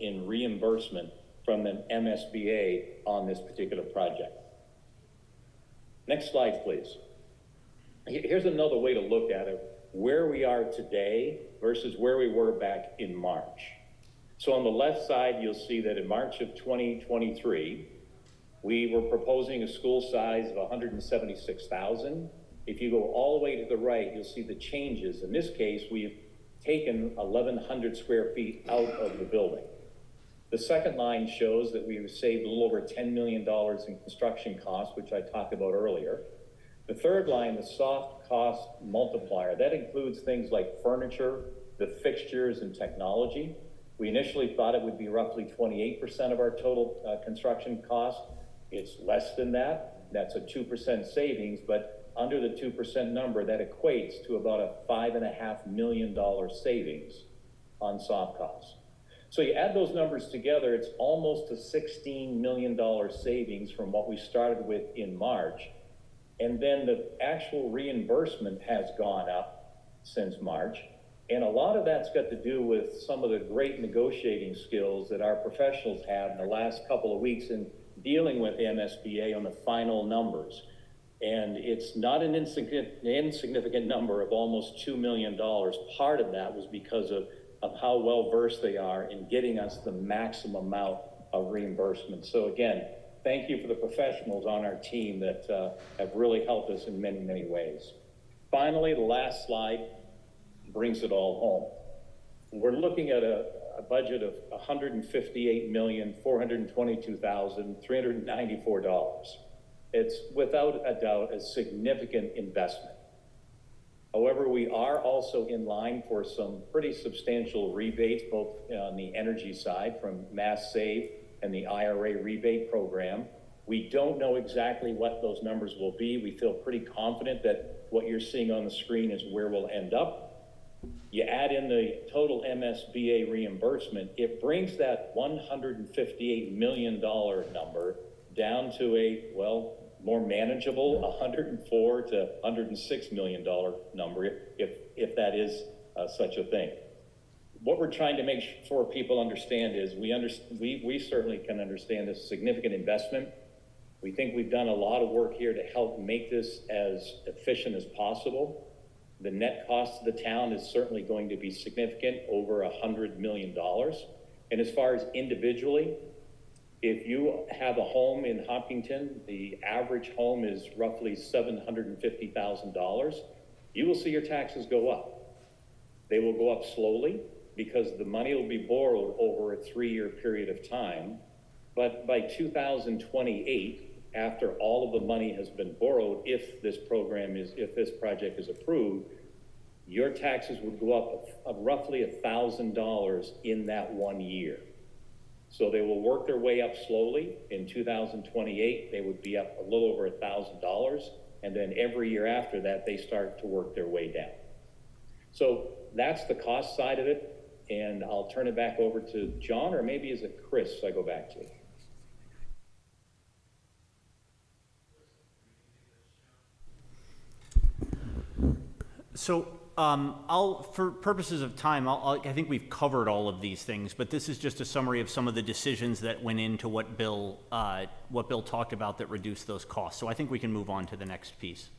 in reimbursement from the MSBA on this particular project. Next slide, please. Here's another way to look at it, where we are today versus where we were back in March. So on the left side, you'll see that in March of 2023, we were proposing a school size of 176,000. If you go all the way to the right, you'll see the changes. In this case, we've taken 1,100 square feet out of the building. The second line shows that we've saved a little over $10 million in construction costs, which I talked about earlier. The third line, the soft cost multiplier, that includes things like furniture, the fixtures, and technology. We initially thought it would be roughly 28% of our total construction cost. It's less than that. That's a 2% savings, but under the 2% number, that equates to about a $5.5 million savings on soft costs. So you add those numbers together, it's almost a $16 million savings from what we started with in March. And then the actual reimbursement has gone up since March. And a lot of that's got to do with some of the great negotiating skills that our professionals had in the last couple of weeks in dealing with the MSBA on the final numbers. And it's not an insignificant number of almost $2 million. Part of that was because of how well versed they are in getting us the maximum amount of reimbursement. So again, thank you for the professionals on our team that have really helped us in many, many ways. Finally, the last slide brings it all home. we're looking at a budget of $158,422,394. It's without a doubt a significant investment. However, we are also in line for some pretty substantial rebates, both on the energy side from Mass Save and the IRA rebate program. We don't know exactly what those numbers will be. We feel pretty confident that what you're seeing on the screen is where we'll end up. You add in the total MSBA reimbursement, it brings that $158 million number down to a, well, more manageable $104 to $106 million number, if that is such a thing. What we're trying to make sure people understand is we certainly can understand this significant investment. We think we've done a lot of work here to help make this as efficient as possible. The net cost to the town is certainly going to be significant, over $100 million. And as far as individually, if you have a home in Hopkinton, the average home is roughly $750,000. You will see your taxes go up. They will go up slowly because the money will be borrowed over a 3-year period of time. But by 2028, after all of the money has been borrowed, if this project is approved, your taxes would go up roughly $1,000 in that 1 year. So they will work their way up slowly. In 2028, they would be up a little over $1,000. And then every year after that, they start to work their way down. So that's the cost side of it. And I'll turn it back over to John, or maybe is it Chris I go back to? So for purposes of time, I think we've covered all of these things, but this is just a summary of some of the decisions that went into what Bill talked about that reduced those costs. So I think we can move on to the next piece.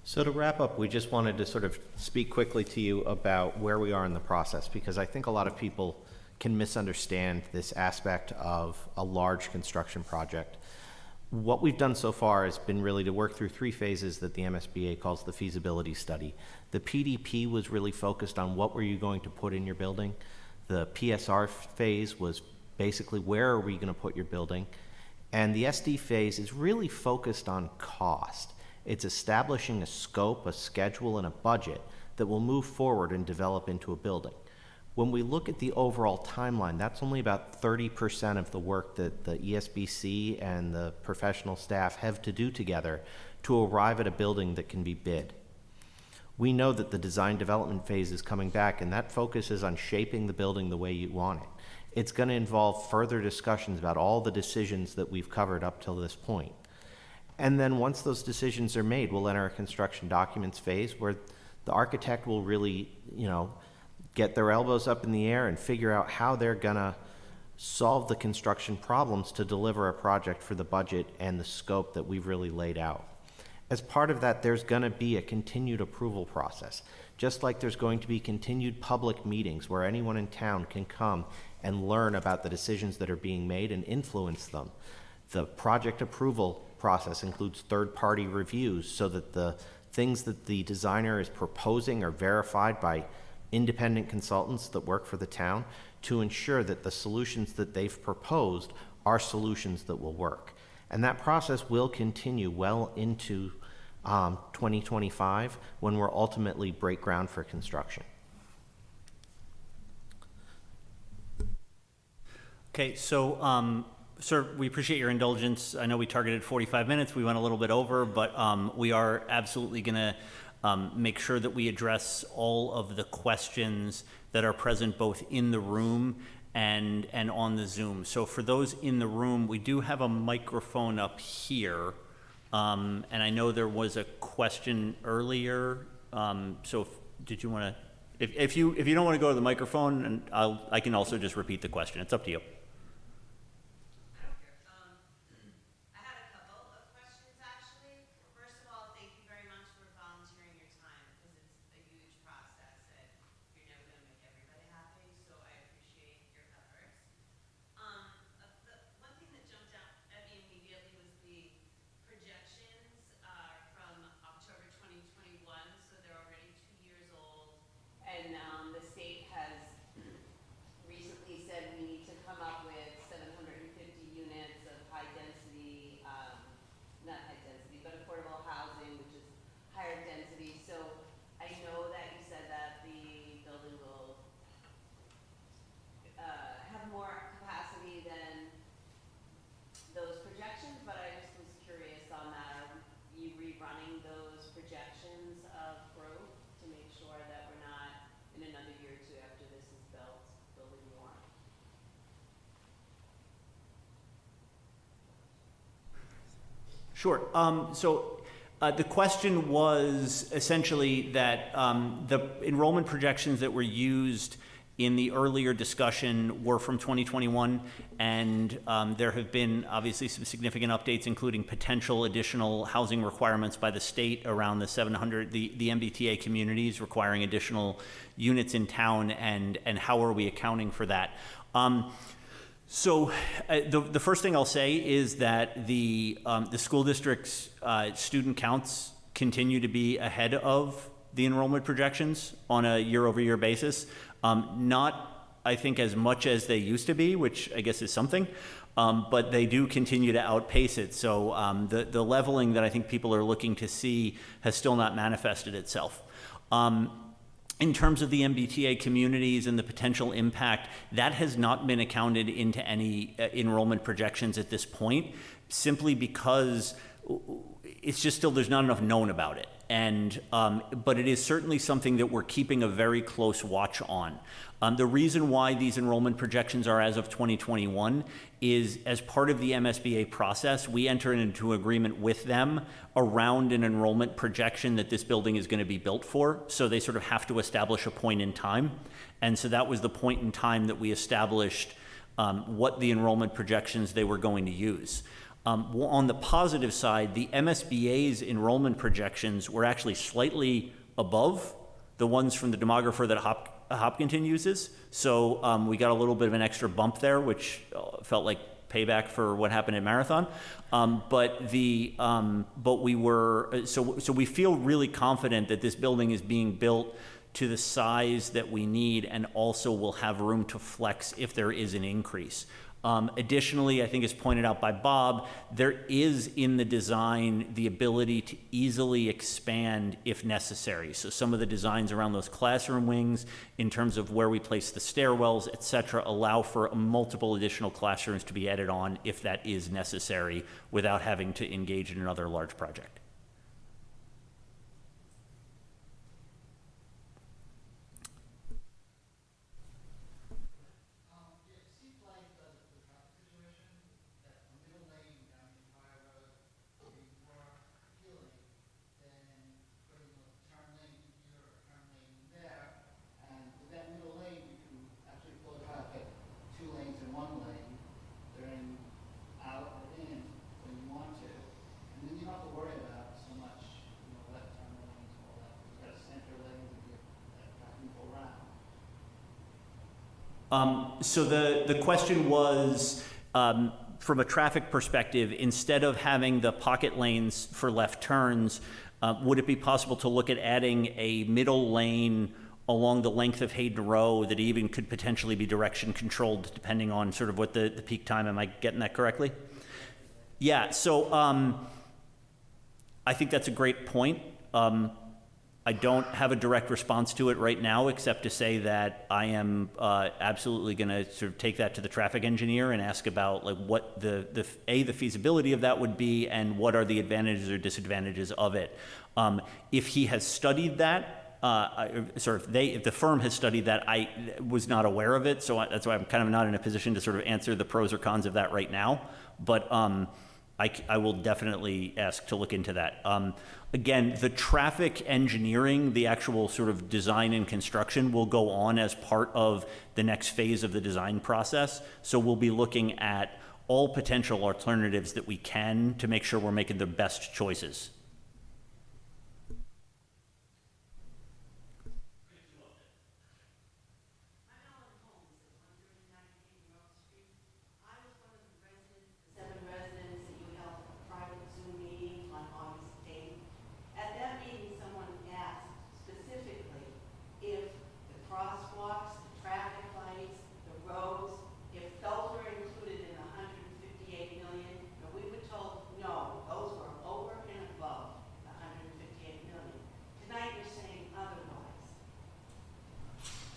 So to wrap up, we just wanted to sort of speak quickly to you about where we are in the process, because I think a lot of people can misunderstand this aspect of a large construction project. What we've done so far has been really to work through 3 phases that the MSBA calls the feasibility study. The PDP was really focused on what were you going to put in your building. The PSR phase was basically where are we going to put your building. And the SD phase is really focused on cost. It's establishing a scope, a schedule, and a budget that will move forward and develop into a building. When we look at the overall timeline, that's only about 30% of the work that the ESBC and the professional staff have to do together to arrive at a building that can be bid. We know that the design development phase is coming back, and that focuses on shaping the building the way you want it. It's going to involve further discussions about all the decisions that we've covered up till this point. And then once those decisions are made, we'll enter a construction documents phase where the architect will really, get their elbows up in the air and figure out how they're gonna solve the construction problems to deliver a project for the budget and the scope that we've really laid out. As part of that, there's gonna be a continued approval process, just like there's going to be continued public meetings where anyone in town can come and learn about the decisions that are being made and influence them. The project approval process includes third-party reviews so that the things that the designer is proposing are verified by independent consultants that work for the town to ensure that the solutions that they've proposed are solutions that will work. And that process will continue well into 2025 when we'll ultimately break ground for construction. Okay, so sir, we appreciate your indulgence. I know we targeted 45 minutes. We went a little bit over, but we are absolutely going to make sure that we address all of the questions that are present both in the room and on the Zoom. So for those in the room, we do have a microphone up here. And I know there was a question earlier. So did you want to, if you don't want to go to the microphone, and I can also just repeat the question. It's up to you. Sure. The question was essentially that the enrollment projections that were used in the earlier discussion were from 2021, and there have been obviously some significant updates, including potential additional housing requirements by the state around the 700, the MBTA communities requiring additional units in town, and how are we accounting for that? The first thing I'll say is that the school district's student counts continue to be ahead of the enrollment projections on a year-over-year basis. Not, I think, as much as they used to be, which I guess is something, but they do continue to outpace it. So the leveling that I think people are looking to see has still not manifested itself. In terms of the MBTA communities and the potential impact, that has not been accounted into any enrollment projections at this point, simply because it's just still, there's not enough known about it. And, but it is certainly something that we're keeping a very close watch on. The reason why these enrollment projections are as of 2021 is, as part of the MSBA process, we enter into agreement with them around an enrollment projection that this building is going to be built for. So they sort of have to establish a point in time. And so that was the point in time that we established what the enrollment projections they were going to use. On the positive side, the MSBA's enrollment projections were actually slightly above the ones from the demographer that Hopkinton uses. So we got a little bit of an extra bump there, which felt like payback for what happened at Marathon. But we feel really confident that this building is being built to the size that we need, and also will have room to flex if there is an increase. Additionally, I think as pointed out by Bob, there is in the design the ability to easily expand if necessary. So some of the designs around those classroom wings, in terms of where we place the stairwells, et cetera, allow for multiple additional classrooms to be added on if that is necessary, without having to engage in another large project. So the question was, from a traffic perspective, instead of having the pocket lanes for left turns, would it be possible to look at adding a middle lane along the length of Hayden Row that even could potentially be direction controlled depending on sort of what the peak time? Am I getting that correctly? Yeah, so I think that's a great point. I don't have a direct response to it right now, except to say that I am absolutely going to sort of take that to the traffic engineer and ask about like what the feasibility of that would be, and what are the advantages or disadvantages of it. If he has studied that, if the firm has studied that, I was not aware of it, so that's why I'm kind of not in a position to sort of answer the pros or cons of that right now. But I will definitely ask to look into that. Again, the traffic engineering, the actual sort of design and construction, will go on as part of the next phase of the design process. So we'll be looking at all potential alternatives that we can to make sure we're making the best choices.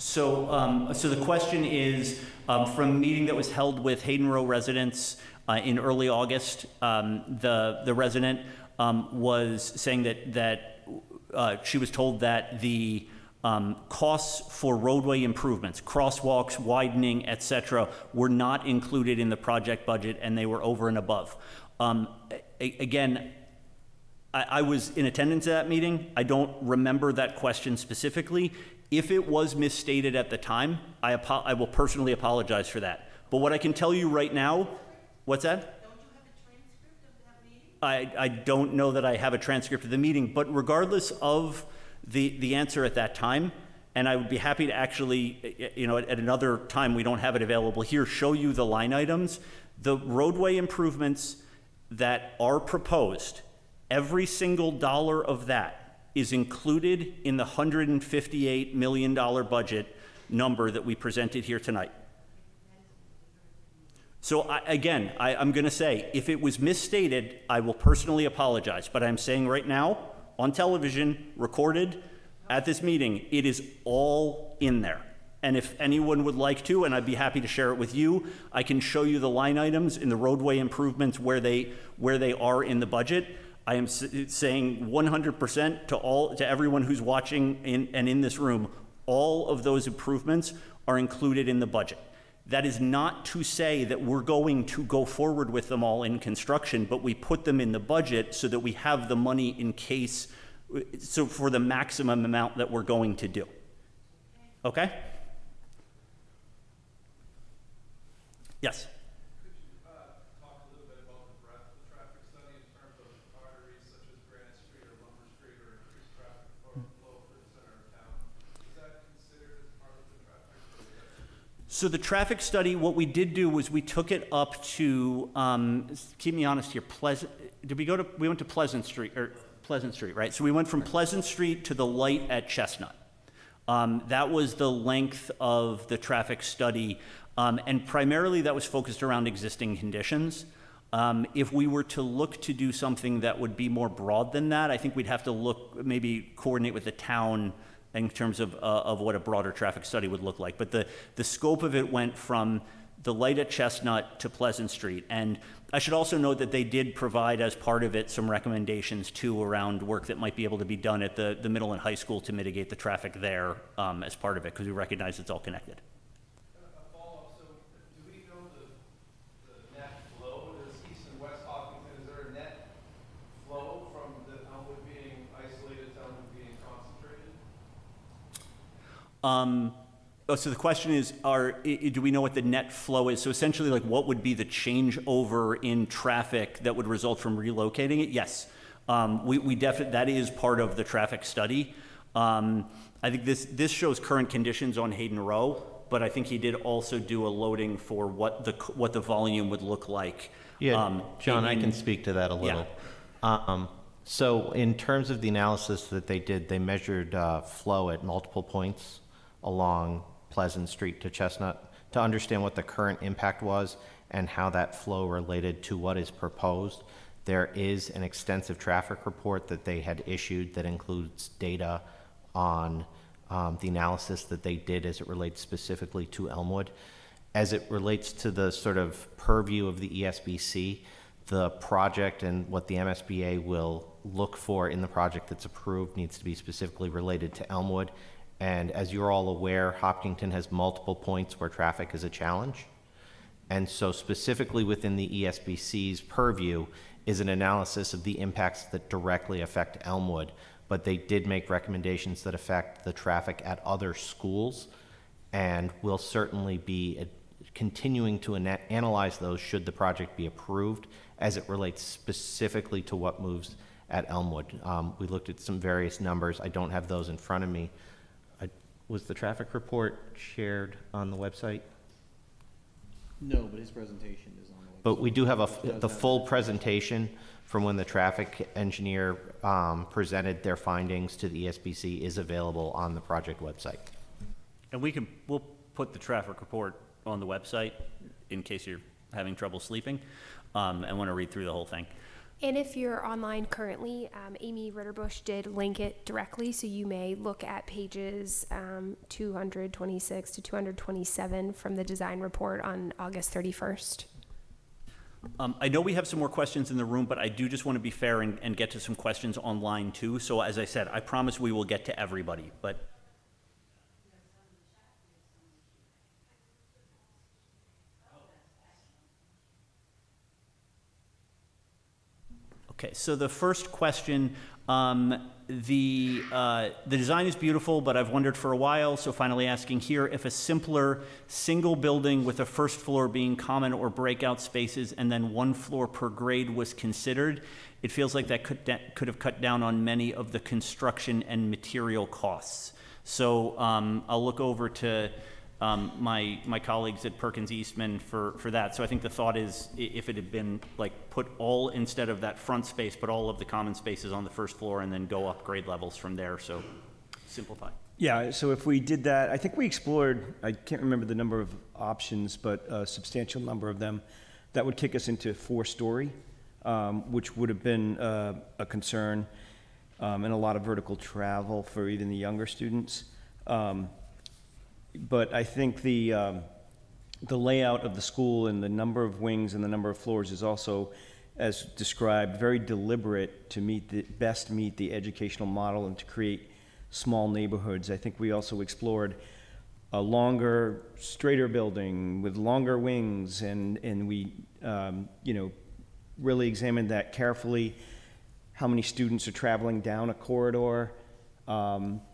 So the question is, from a meeting that was held with Hayden Row residents in early August, the resident was saying that she was told that the costs for roadway improvements, crosswalks, widening, et cetera, were not included in the project budget, and they were over and above. again, I was in attendance at that meeting. I don't remember that question specifically. If it was misstated at the time, I will personally apologize for that. But what I can tell you right now, what's that? Don't you have a transcript of that meeting? I don't know that I have a transcript of the meeting, but regardless of the answer at that time, and I would be happy to actually, you know, at another time, we don't have it available here, show you the line items. The roadway improvements that are proposed, every single dollar of that is included in the $158 million budget number that we presented here tonight. So I'm going to say, if it was misstated, I will personally apologize. But I'm saying right now, on television, recorded at this meeting, it is all in there. And if anyone would like to, and I'd be happy to share it with you, I can show you the line items in the roadway improvements where they are in the budget. I am saying 100% to everyone who's watching and in this room, all of those improvements are included in the budget. That is not to say that we're going to go forward with them all in construction, but we put them in the budget so that we have the money in case, so for the maximum amount that we're going to do. Okay? Yes? Could you talk a little bit about the breadth of the traffic study in terms of arteries such as Granite Street or Lumber Street or increased traffic flow for the center of town? Is that considered as part of the traffic study? So the traffic study, what we did do was we took it up to, keep me honest here, we went to Pleasant Street, right? So we went from Pleasant Street to the light at Chestnut. That was the length of the traffic study, and primarily that was focused around existing conditions. If we were to look to do something that would be more broad than that, I think we'd have to look, maybe coordinate with the town in terms of what a broader traffic study would look like. But the scope of it went from the light at Chestnut to Pleasant Street. And I should also note that they did provide as part of it some recommendations too around work that might be able to be done at the middle and high school to mitigate the traffic there as part of it, because we recognize it's all connected. A follow-up, so do we know the net flow? There's East and West Hopkinton. Is there a net flow from the Elmwood being isolated to Elmwood being concentrated? So the question is, do we know what the net flow is? So essentially, like, what would be the changeover in traffic that would result from relocating it? Yes, we definitely, that is part of the traffic study. I think this shows current conditions on Hayden Row, but I think he did also do a loading for what the volume would look like. Yeah, John, I can speak to that a little. Yeah. So in terms of the analysis that they did, they measured flow at multiple points along Pleasant Street to Chestnut to understand what the current impact was and how that flow related to what is proposed. There is an extensive traffic report that they had issued that includes data on the analysis that they did as it relates specifically to Elmwood. As it relates to the sort of purview of the ESBC, the project and what the MSBA will look for in the project that's approved needs to be specifically related to Elmwood. And as you're all aware, Hopkinton has multiple points where traffic is a challenge. And so specifically within the ESBC's purview is an analysis of the impacts that directly affect Elmwood. But they did make recommendations that affect the traffic at other schools. And we'll certainly be continuing to analyze those should the project be approved as it relates specifically to what moves at Elmwood. We looked at some various numbers. I don't have those in front of me. Was the traffic report shared on the website? No, but his presentation is on the website. But we do have the full presentation from when the traffic engineer presented their findings to the ESBC is available on the project website. And we'll put the traffic report on the website in case you're having trouble sleeping and want to read through the whole thing. And if you're online currently, Amy Ritterbusch did link it directly, so you may look at pages 226 to 227 from the design report on August 31st. I know we have some more questions in the room, but I do just want to be fair and get to some questions online too. So as I said, I promise we will get to everybody, but Okay, so the first question, the design is beautiful, but I've wondered for a while, so finally asking here, if a simpler single building with a first floor being common or breakout spaces and then one floor per grade was considered, it feels like that could have cut down on many of the construction and material costs. So I'll look over to my colleagues at Perkins Eastman for that. So I think the thought is if it had been like put all, instead of that front space, put all of the common spaces on the first floor and then go up grade levels from there, so simplify. Yeah, so if we did that, I think we explored, I can't remember the number of options, but a substantial number of them. That would kick us into 4-story, which would have been a concern, and a lot of vertical travel for even the younger students. But I think the layout of the school and the number of wings and the number of floors is also, as described, very deliberate to best meet the educational model and to create small neighborhoods. I think we also explored a longer, straighter building with longer wings, and we really examined that carefully. How many students are traveling down a corridor?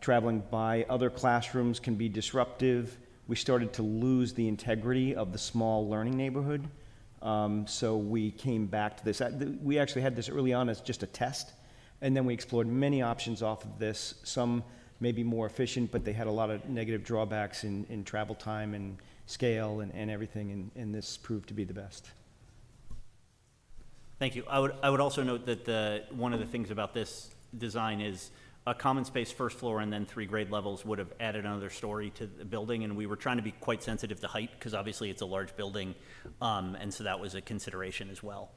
Traveling by other classrooms can be disruptive. We started to lose the integrity of the small learning neighborhood. So we came back to this. We actually had this early on as just a test, and then we explored many options off of this. Some may be more efficient, but they had a lot of negative drawbacks in travel time and scale and everything, and this proved to be the best. Thank you. I would also note that one of the things about this design is a common space first floor and then 3 grade levels would have added another story to the building, and we were trying to be quite sensitive to height because obviously it's a large building, and so that was a consideration as well.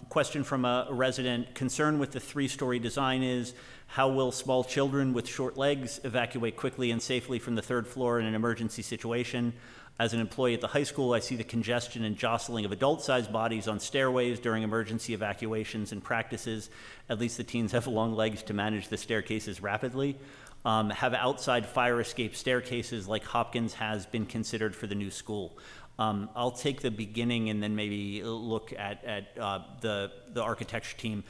Question from a resident: concern with the 3-story design is how will small children with short legs evacuate quickly and safely from the 3rd floor in an emergency situation? As an employee at the high school, I see the congestion and jostling of adult-sized bodies on stairways during emergency evacuations and practices. At least the teens have long legs to manage the staircases rapidly. Have outside fire escape staircases like Hopkins has been considered for the new school? I'll take the beginning and then maybe look at the architecture team.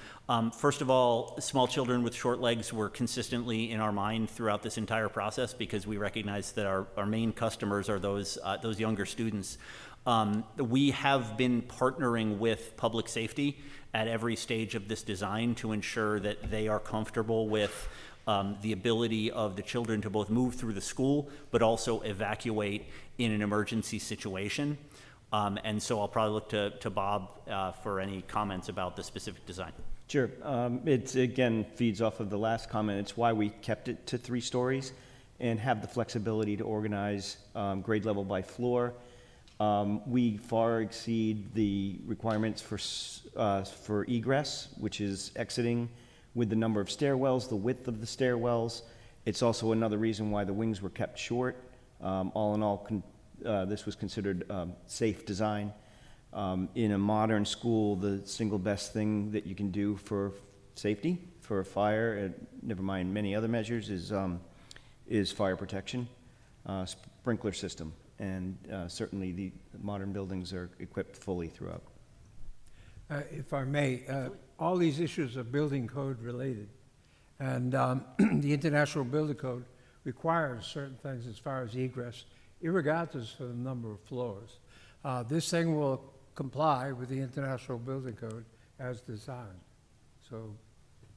First of all, small children with short legs were consistently in our mind throughout this entire process because we recognize that our main customers are those younger students. We have been partnering with public safety at every stage of this design to ensure that they are comfortable with the ability of the children to both move through the school, but also evacuate in an emergency situation. And so I'll probably look to Bob for any comments about the specific design. Sure. It, again, feeds off of the last comment. It's why we kept it to 3 stories and have the flexibility to organize grade level by floor. We far exceed the requirements for egress, which is exiting with the number of stairwells, the width of the stairwells. It's also another reason why the wings were kept short. All in all, this was considered safe design. In a modern school, the single best thing that you can do for safety, for a fire, never mind many other measures, is fire protection, sprinkler system, and certainly the modern buildings are equipped fully throughout. If I may, all these issues are building code related. And the International Building Code requires certain things as far as egress, irregardless of the number of floors. This thing will comply with the International Building Code as designed. So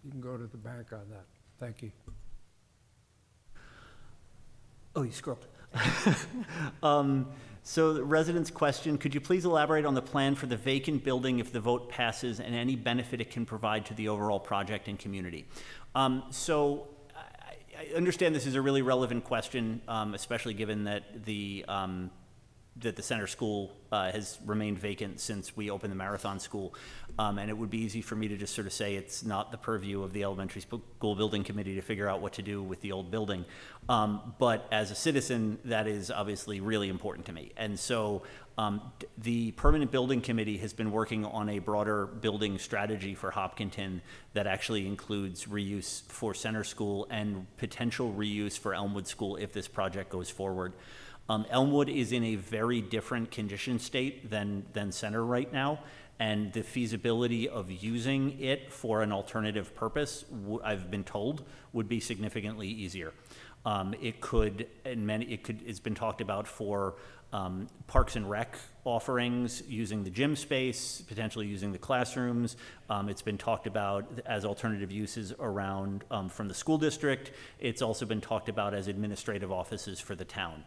you can go to the bank on that. Thank you. Oh, you scrolled. So the resident's question, could you please elaborate on the plan for the vacant building if the vote passes and any benefit it can provide to the overall project and community? So I understand this is a really relevant question, especially given that the center school has remained vacant since we opened the Marathon School. And it would be easy for me to just sort of say it's not the purview of the elementary school building committee to figure out what to do with the old building. But as a citizen, that is obviously really important to me. And so the permanent building committee has been working on a broader building strategy for Hopkinton that actually includes reuse for center school and potential reuse for Elmwood School if this project goes forward. Elmwood is in a very different condition state than Center right now, and the feasibility of using it for an alternative purpose, I've been told, would be significantly easier. It's been talked about for Parks and Rec offerings, using the gym space, potentially using the classrooms. It's been talked about as alternative uses around from the school district. It's also been talked about as administrative offices for the town.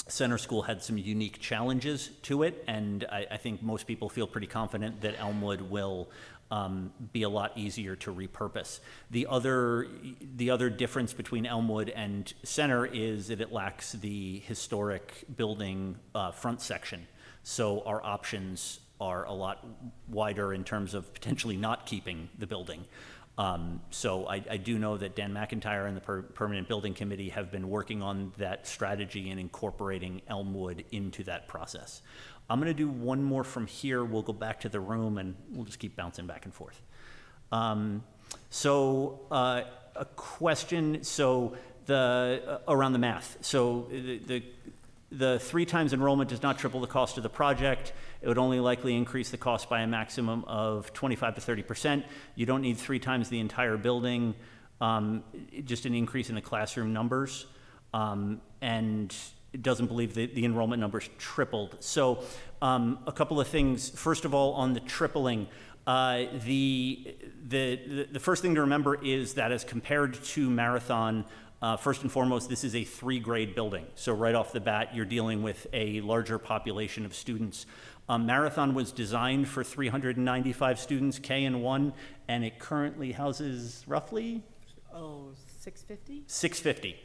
Center School had some unique challenges to it, and I think most people feel pretty confident that Elmwood will be a lot easier to repurpose. The other difference between Elmwood and Center is that it lacks the historic building front section. So our options are a lot wider in terms of potentially not keeping the building. So I do know that Dan McIntyre and the Permanent Building Committee have been working on that strategy and incorporating Elmwood into that process. I'm going to do one more from here. We'll go back to the room and we'll just keep bouncing back and forth. A question, around the math. So the 3 times enrollment does not triple the cost of the project. It would only likely increase the cost by a maximum of 25 to 30%. You don't need 3 times the entire building, just an increase in the classroom numbers. And it doesn't believe the enrollment numbers tripled. So a couple of things. First of all, on the tripling, the first thing to remember is that as compared to Marathon, first and foremost, this is a 3-grade building. So right off the bat, you're dealing with a larger population of students. Marathon was designed for 395 students, K and 1, and it currently houses roughly? 650?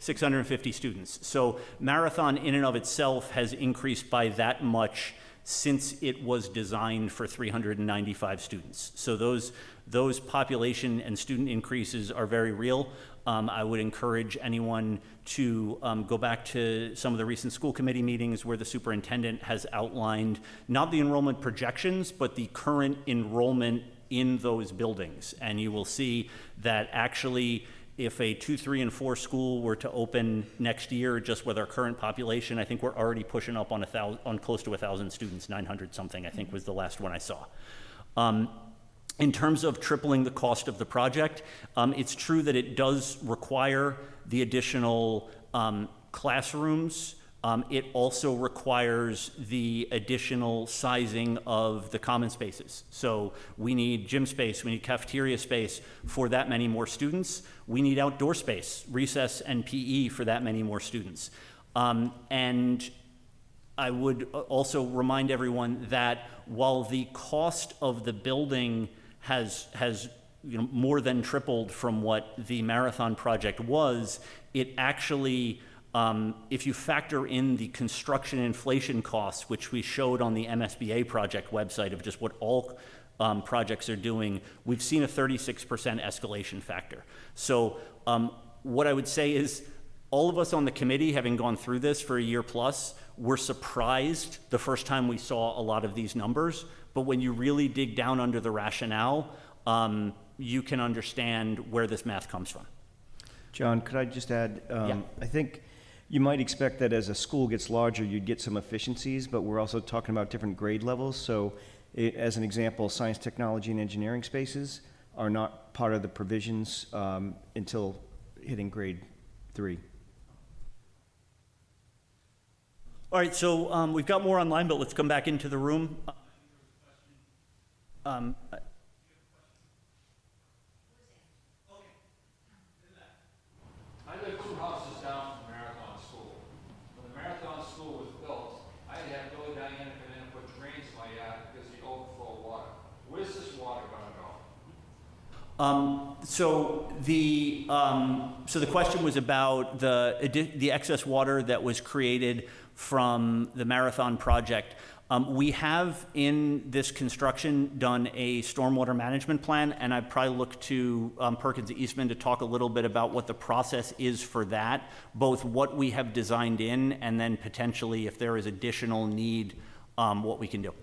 650 students. So Marathon in and of itself has increased by that much since it was designed for 395 students. So those population and student increases are very real. I would encourage anyone to go back to some of the recent school committee meetings where the superintendent has outlined not the enrollment projections, but the current enrollment in those buildings. And you will see that actually, if a 2, 3, and 4 school were to open next year, just with our current population, I think we're already pushing up on close to 1,000 students, 900 something, I think was the last one I saw. In terms of tripling the cost of the project, it's true that it does require the additional classrooms. It also requires the additional sizing of the common spaces. So we need gym space, we need cafeteria space for that many more students. We need outdoor space, recess and PE for that many more students. And I would also remind everyone that while the cost of the building has more than tripled from what the Marathon project was, it actually, if you factor in the construction inflation costs, which we showed on the MSBA project website of just what all projects are doing, we've seen a 36% escalation factor. So what I would say is, all of us on the committee, having gone through this for a year plus, were surprised the first time we saw a lot of these numbers. But when you really dig down under the rationale, you can understand where this math comes from. John, could I just add, Yeah. I think you might expect that as a school gets larger, you'd get some efficiencies, but we're also talking about different grade levels. So as an example, science, technology, and engineering spaces are not part of the provisions until hitting grade 3. All right, so we've got more online, but let's come back into the room. I live 2 houses down from Marathon School. When the Marathon School was built, I had Billy Diana come in and put drains in my yard because of the overflow water. Where's this water gonna go? So the question was about the excess water that was created from the Marathon project. We have in this construction done a stormwater management plan, and I'd probably look to Perkins Eastman to talk a little bit about what the process is for that, both what we have designed in and then potentially if there is additional need, what we can do.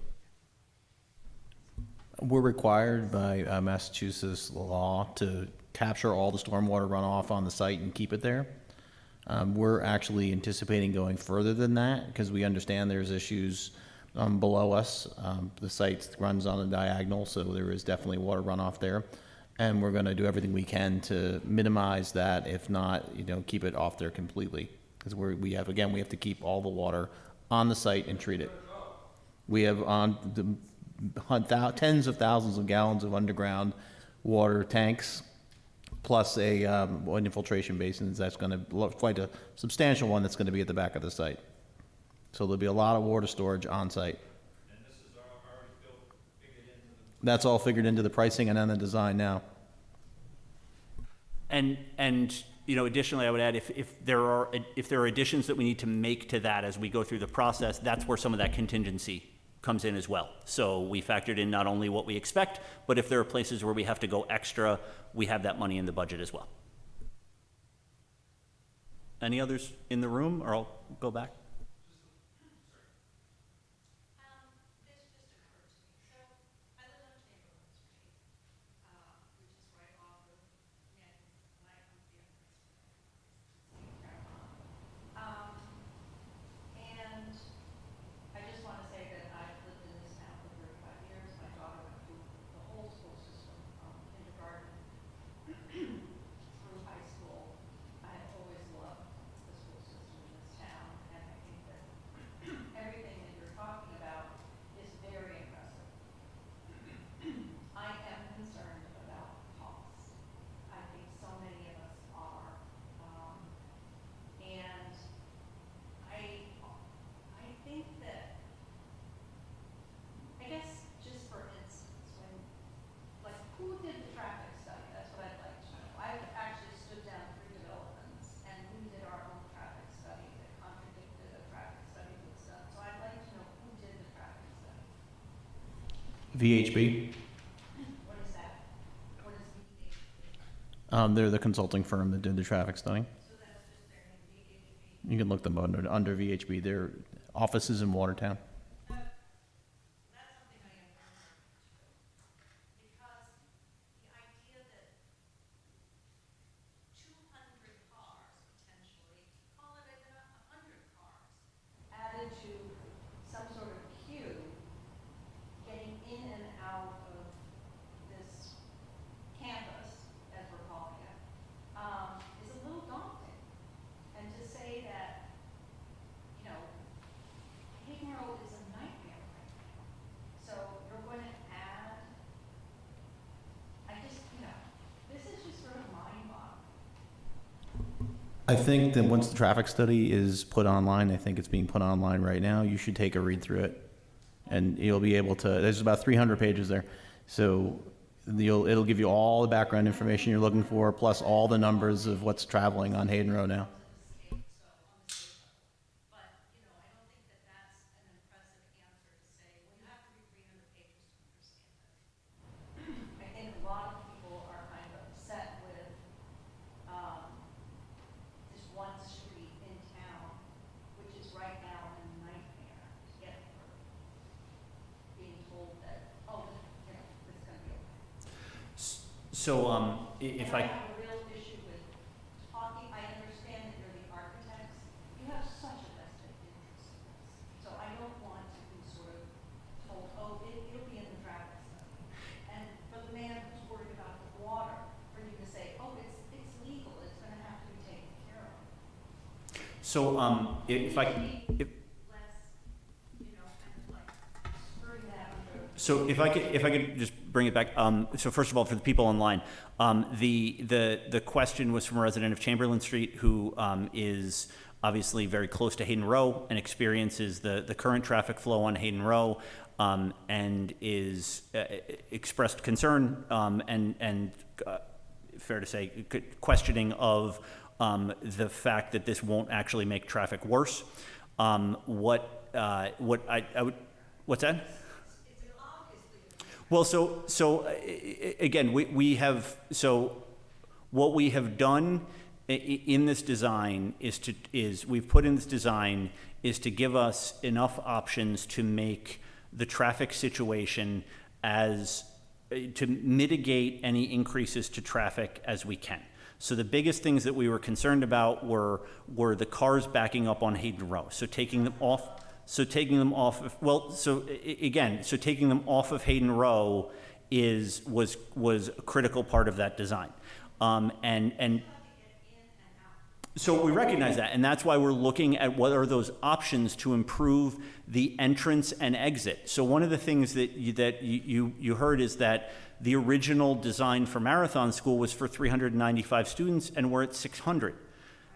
We're required by Massachusetts law to capture all the stormwater runoff on the site and keep it there. We're actually anticipating going further than that because we understand there's issues below us. The site runs on a diagonal, so there is definitely water runoff there. And we're going to do everything we can to minimize that, if not, keep it off there completely. Because we have to keep all the water on the site and treat it. We have tens of thousands of gallons of underground water tanks, plus an infiltration basins that's going to, quite a substantial one that's going to be at the back of the site. So there'll be a lot of water storage on site. And this is already figured into the. That's all figured into the pricing and on the design now. And additionally, I would add, if there are additions that we need to make to that as we go through the process, that's where some of that contingency comes in as well. So we factored in not only what we expect, but if there are places where we have to go extra, we have that money in the budget as well. Any others in the room, or I'll go back? This just occurred to me. So I live on Chamberlain Street, which is right off of and I just want to say that I've lived in this town for 35 years. My daughter went through the whole school system from kindergarten through high school. I have always loved the school system in this town, and I think that everything that you're talking about is very impressive. I am concerned about costs. I think so many of us are. And I think that, I guess, just for instance, who did the traffic study? That's what I'd like to know. I've actually stood down 3 developments, and we did our own traffic study that contradicted a traffic study that was done. So I'd like to know who did the traffic study. VHB, What is that? What is VHB? they're the consulting firm that did the traffic study. So that's just their name, VHB. You can look them under VHB. Their offices in Watertown. That's something I am concerned with, because the idea that 200 cars potentially, call it 100 cars, added to some sort of queue, getting in and out of this campus, as we're calling it, is a little daunting. And to say that, Hayden Road is a nightmare right now. So you're going to add, this is just sort of mind-boggling. I think that once the traffic study is put online, I think it's being put online right now, you should take a read through it. And you'll be able to, there's about 300 pages there. So it'll give you all the background information you're looking for, plus all the numbers of what's traveling on Hayden Road now. But, I don't think that that's an impressive answer to say, well, you have to read 300 pages to understand it. I think a lot of people are kind of upset with this one street in town, which is right now a nightmare to get through. Being told that, it's going to be okay. So, if I, have a real issue with talking, I understand that you're the architects, you have such a vested interest in this. So I don't want to be sort of told, it'll be in the traffic study. And for the man who's worried about the water, for you to say, it's legal, it's gonna have to be taken care of. so, if I, if, Let's, kind of like screw that under. So if I could just bring it back. So first of all, for the people online, the question was from a resident of Chamberlain Street who is obviously very close to Hayden Row and experiences the current traffic flow on Hayden Row, and is expressed concern and fair to say questioning of the fact that this won't actually make traffic worse. What I would, what's that? Well, so again, we have, so what we have done in this design is we've put in this design is to give us enough options to make the traffic situation to mitigate any increases to traffic as we can. So the biggest things that we were concerned about were the cars backing up on Hayden Row. So taking them off So taking them off of, well, so again, so taking them off of Hayden Row was a critical part of that design. And so we recognize that, and that's why we're looking at what are those options to improve the entrance and exit. So one of the things that you heard is that the original design for Marathon School was for 395 students, and we're at 600.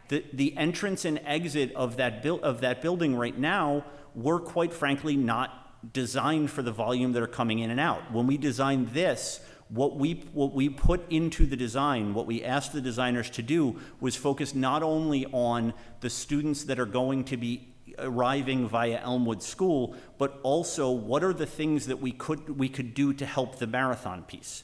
The entrance and exit of that building right now were quite frankly not designed for the volume that are coming in and out. When we designed this, what we put into the design, what we asked the designers to do was focus not only on the students that are going to be arriving via Elmwood School, but also what are the things that we could do to help the marathon piece.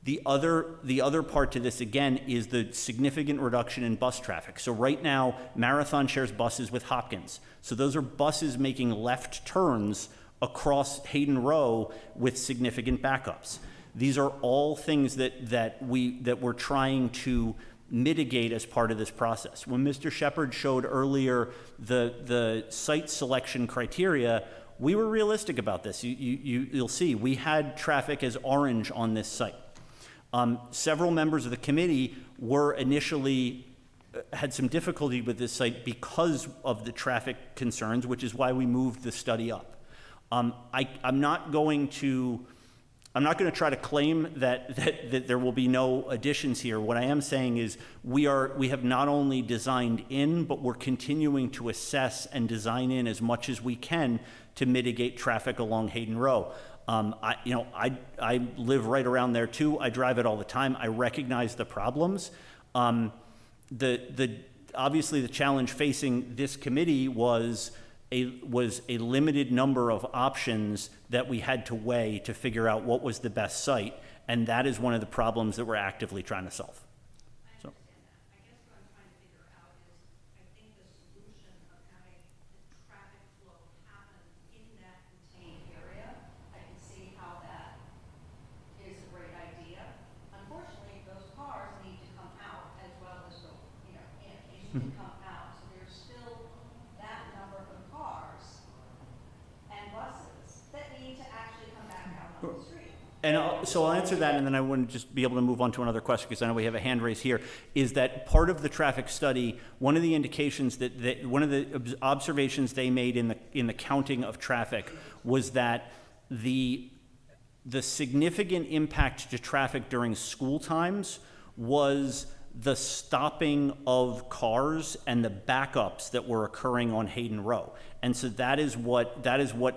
The other part to this, again, is the significant reduction in bus traffic. So right now, Marathon shares buses with Hopkins. So those are buses making left turns across Hayden Row with significant backups. These are all things that we're trying to mitigate as part of this process. When Mr. Shepard showed earlier the site selection criteria, we were realistic about this. You'll see, we had traffic as orange on this site. Several members of the committee were initially had some difficulty with this site because of the traffic concerns, which is why we moved the study up. I'm not going to try to claim that there will be no additions here. What I am saying is we have not only designed in, but we're continuing to assess and design in as much as we can to mitigate traffic along Hayden Row. I live right around there too. I drive it all the time. I recognize the problems. Obviously the challenge facing this committee was a limited number of options that we had to weigh to figure out what was the best site, and that is one of the problems that we're actively trying to solve. So. I guess what I'm trying to figure out is, I think the solution of having the traffic flow happen in that contained area, I can see how that is a great idea. Unfortunately, those cars need to come out as well as go, in. They need to come out, so there's still that number of cars and buses that need to actually come back out on the street. And so I'll answer that, and then I want to just be able to move on to another question, because I know we have a hand raise here, is that part of the traffic study, one of the indications one of the observations they made in the counting of traffic was that the significant impact to traffic during school times was the stopping of cars and the backups that were occurring on Hayden Row. And so that is what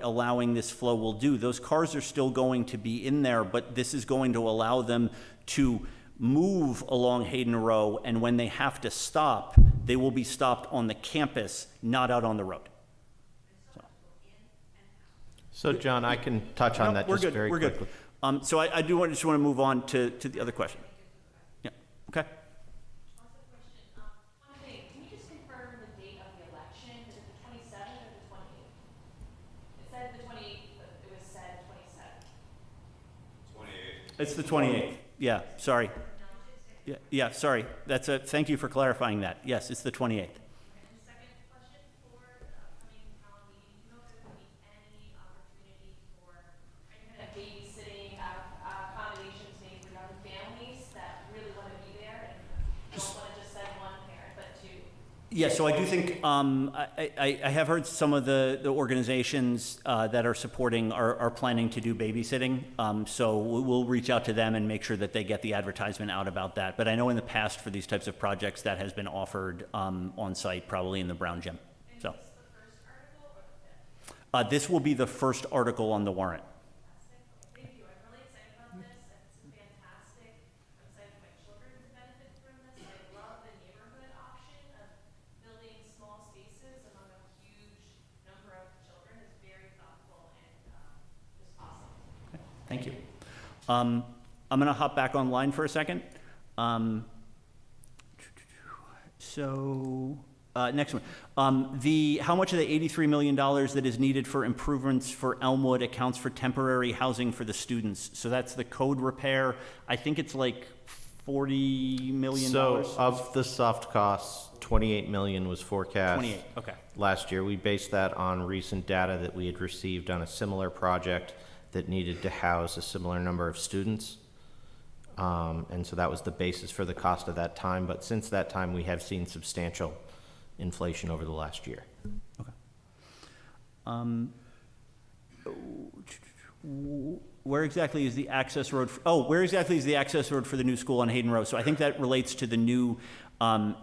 allowing this flow will do. Those cars are still going to be in there, but this is going to allow them to move along Hayden Row, and when they have to stop, they will be stopped on the campus, not out on the road. So John, I can touch on that just very quickly. Good. So I just want to move on to the other question. Yeah, okay. It's the 28th. Yeah, sorry. Yeah, sorry. Thank you for clarifying that. Yes, it's the 28th. And second question for the upcoming town meeting, do you know if there will be any opportunity for any kind of babysitting accommodations made for young families that really want to be there and don't want to just send one parent, but two? Yeah, so I do think I have heard some of the organizations that are supporting are planning to do babysitting. So we'll reach out to them and make sure that they get the advertisement out about that. But I know in the past for these types of projects that has been offered on site, probably in the Brown Gym. So Is this the first article or the fifth? this will be the first article on the warrant. Thank you. I'm really excited about this. It's fantastic. I'm excited for my children to benefit from this. I love the neighborhood option of building small spaces among a huge number of children. It's very thoughtful and just awesome. Thank you. I'm going to hop back online for a second. Next one. How much of the $83 million that is needed for improvements for Elmwood accounts for temporary housing for the students? So that's the code repair. I think it's like $40 million? So of the soft costs, 28 million was forecast. 28, okay. Last year. We based that on recent data that we had received on a similar project that needed to house a similar number of students. And so that was the basis for the cost of that time. But since that time, we have seen substantial inflation over the last year. Okay. Where exactly is the access road? Where exactly is the access road for the new school on Hayden Road? So I think that relates to the new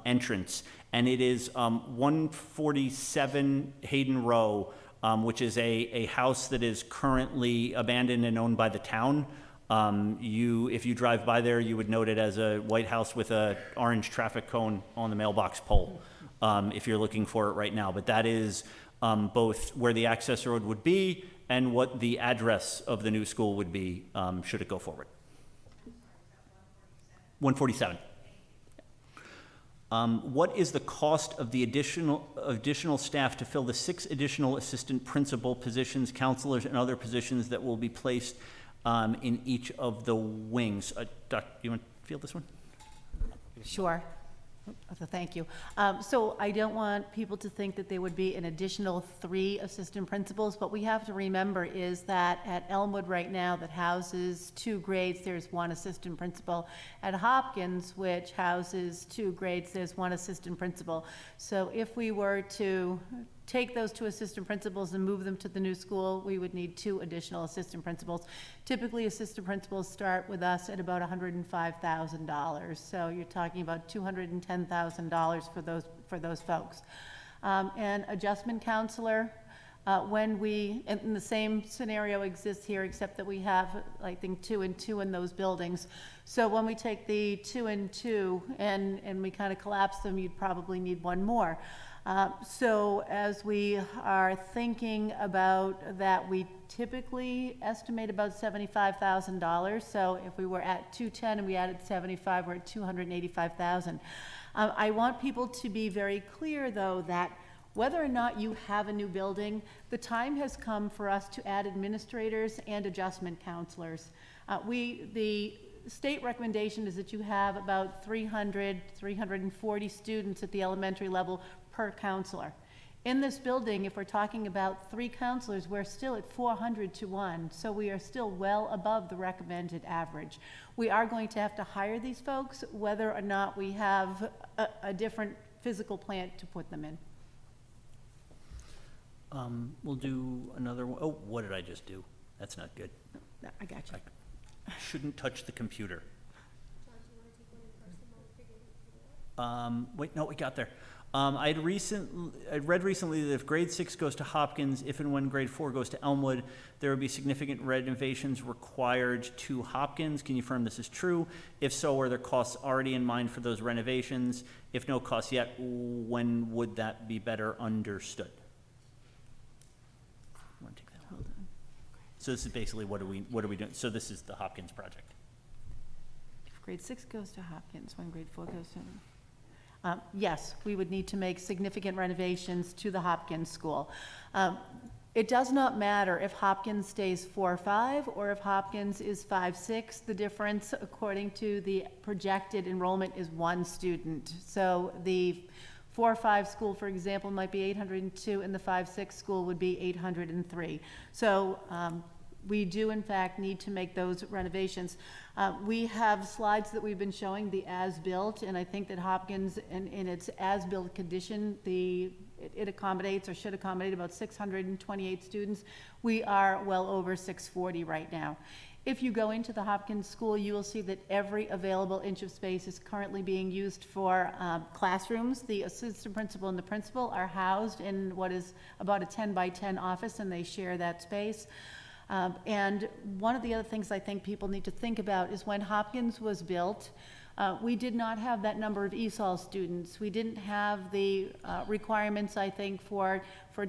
entrance, and it is 147 Hayden Row, which is a house that is currently abandoned and owned by the town. If you drive by there, you would note it as a white house with a orange traffic cone on the mailbox pole, if you're looking for it right now. But that is both where the access road would be and what the address of the new school would be, should it go forward. 147. What is the cost of the additional staff to fill the 6 additional assistant principal positions, counselors, and other positions that will be placed in each of the wings? Doc, you want to field this one? Sure. Thank you. So I don't want people to think that there would be an additional 3 assistant principals. What we have to remember is that at Elmwood right now, that houses 2 grades, there's 1 assistant principal. At Hopkins, which houses 2 grades, there's 1 assistant principal. So if we were to take those 2 assistant principals and move them to the new school, we would need 2 additional assistant principals. Typically, assistant principals start with us at about $105,000. So you're talking about $210,000 for those folks. And adjustment counselor, and the same scenario exists here, except that we have, I think, 2 and 2 in those buildings. So when we take the 2 and 2 and we kind of collapse them, you'd probably need 1 more. So as we are thinking about that, we typically estimate about $75,000. So if we were at 210 and we added 75, we're at 285,000. I want people to be very clear, though, that whether or not you have a new building, the time has come for us to add administrators and adjustment counselors. The state recommendation is that you have about 340 students at the elementary level per counselor. In this building, if we're talking about 3 counselors, we're still at 400 to 1, so we are still well above the recommended average. We are going to have to hire these folks, whether or not we have a different physical plant to put them in. We'll do another one. Oh, what did I just do? That's not good. No, I got you. I shouldn't touch the computer. Wait, no, we got there. I'd read recently that if grade 6 goes to Hopkins, if and when grade 4 goes to Elmwood, there would be significant renovations required to Hopkins. Can you confirm this is true? If so, are there costs already in mind for those renovations? If no costs yet, when would that be better understood? You want to take that one? So this is basically what are we doing? So this is the Hopkins project. If grade 6 goes to Hopkins, when grade 4 goes to... yes, we would need to make significant renovations to the Hopkins school. It does not matter if Hopkins stays 4-5 or if Hopkins is 5-6. The difference, according to the projected enrollment, is 1 student. So the 4-5 school, for example, might be 802, and the 5-6 school would be 803. So we do, in fact, need to make those renovations. We have slides that we've been showing, the as-built, and I think that Hopkins, in its as-built condition, it accommodates or should accommodate about 628 students. We are well over 640 right now. If you go into the Hopkins school, you will see that every available inch of space is currently being used for classrooms. The assistant principal and the principal are housed in what is about a 10 by 10 office, and they share that space. And one of the other things I think people need to think about is when Hopkins was built, we did not have that number of ESOL students. We didn't have the requirements, I think, for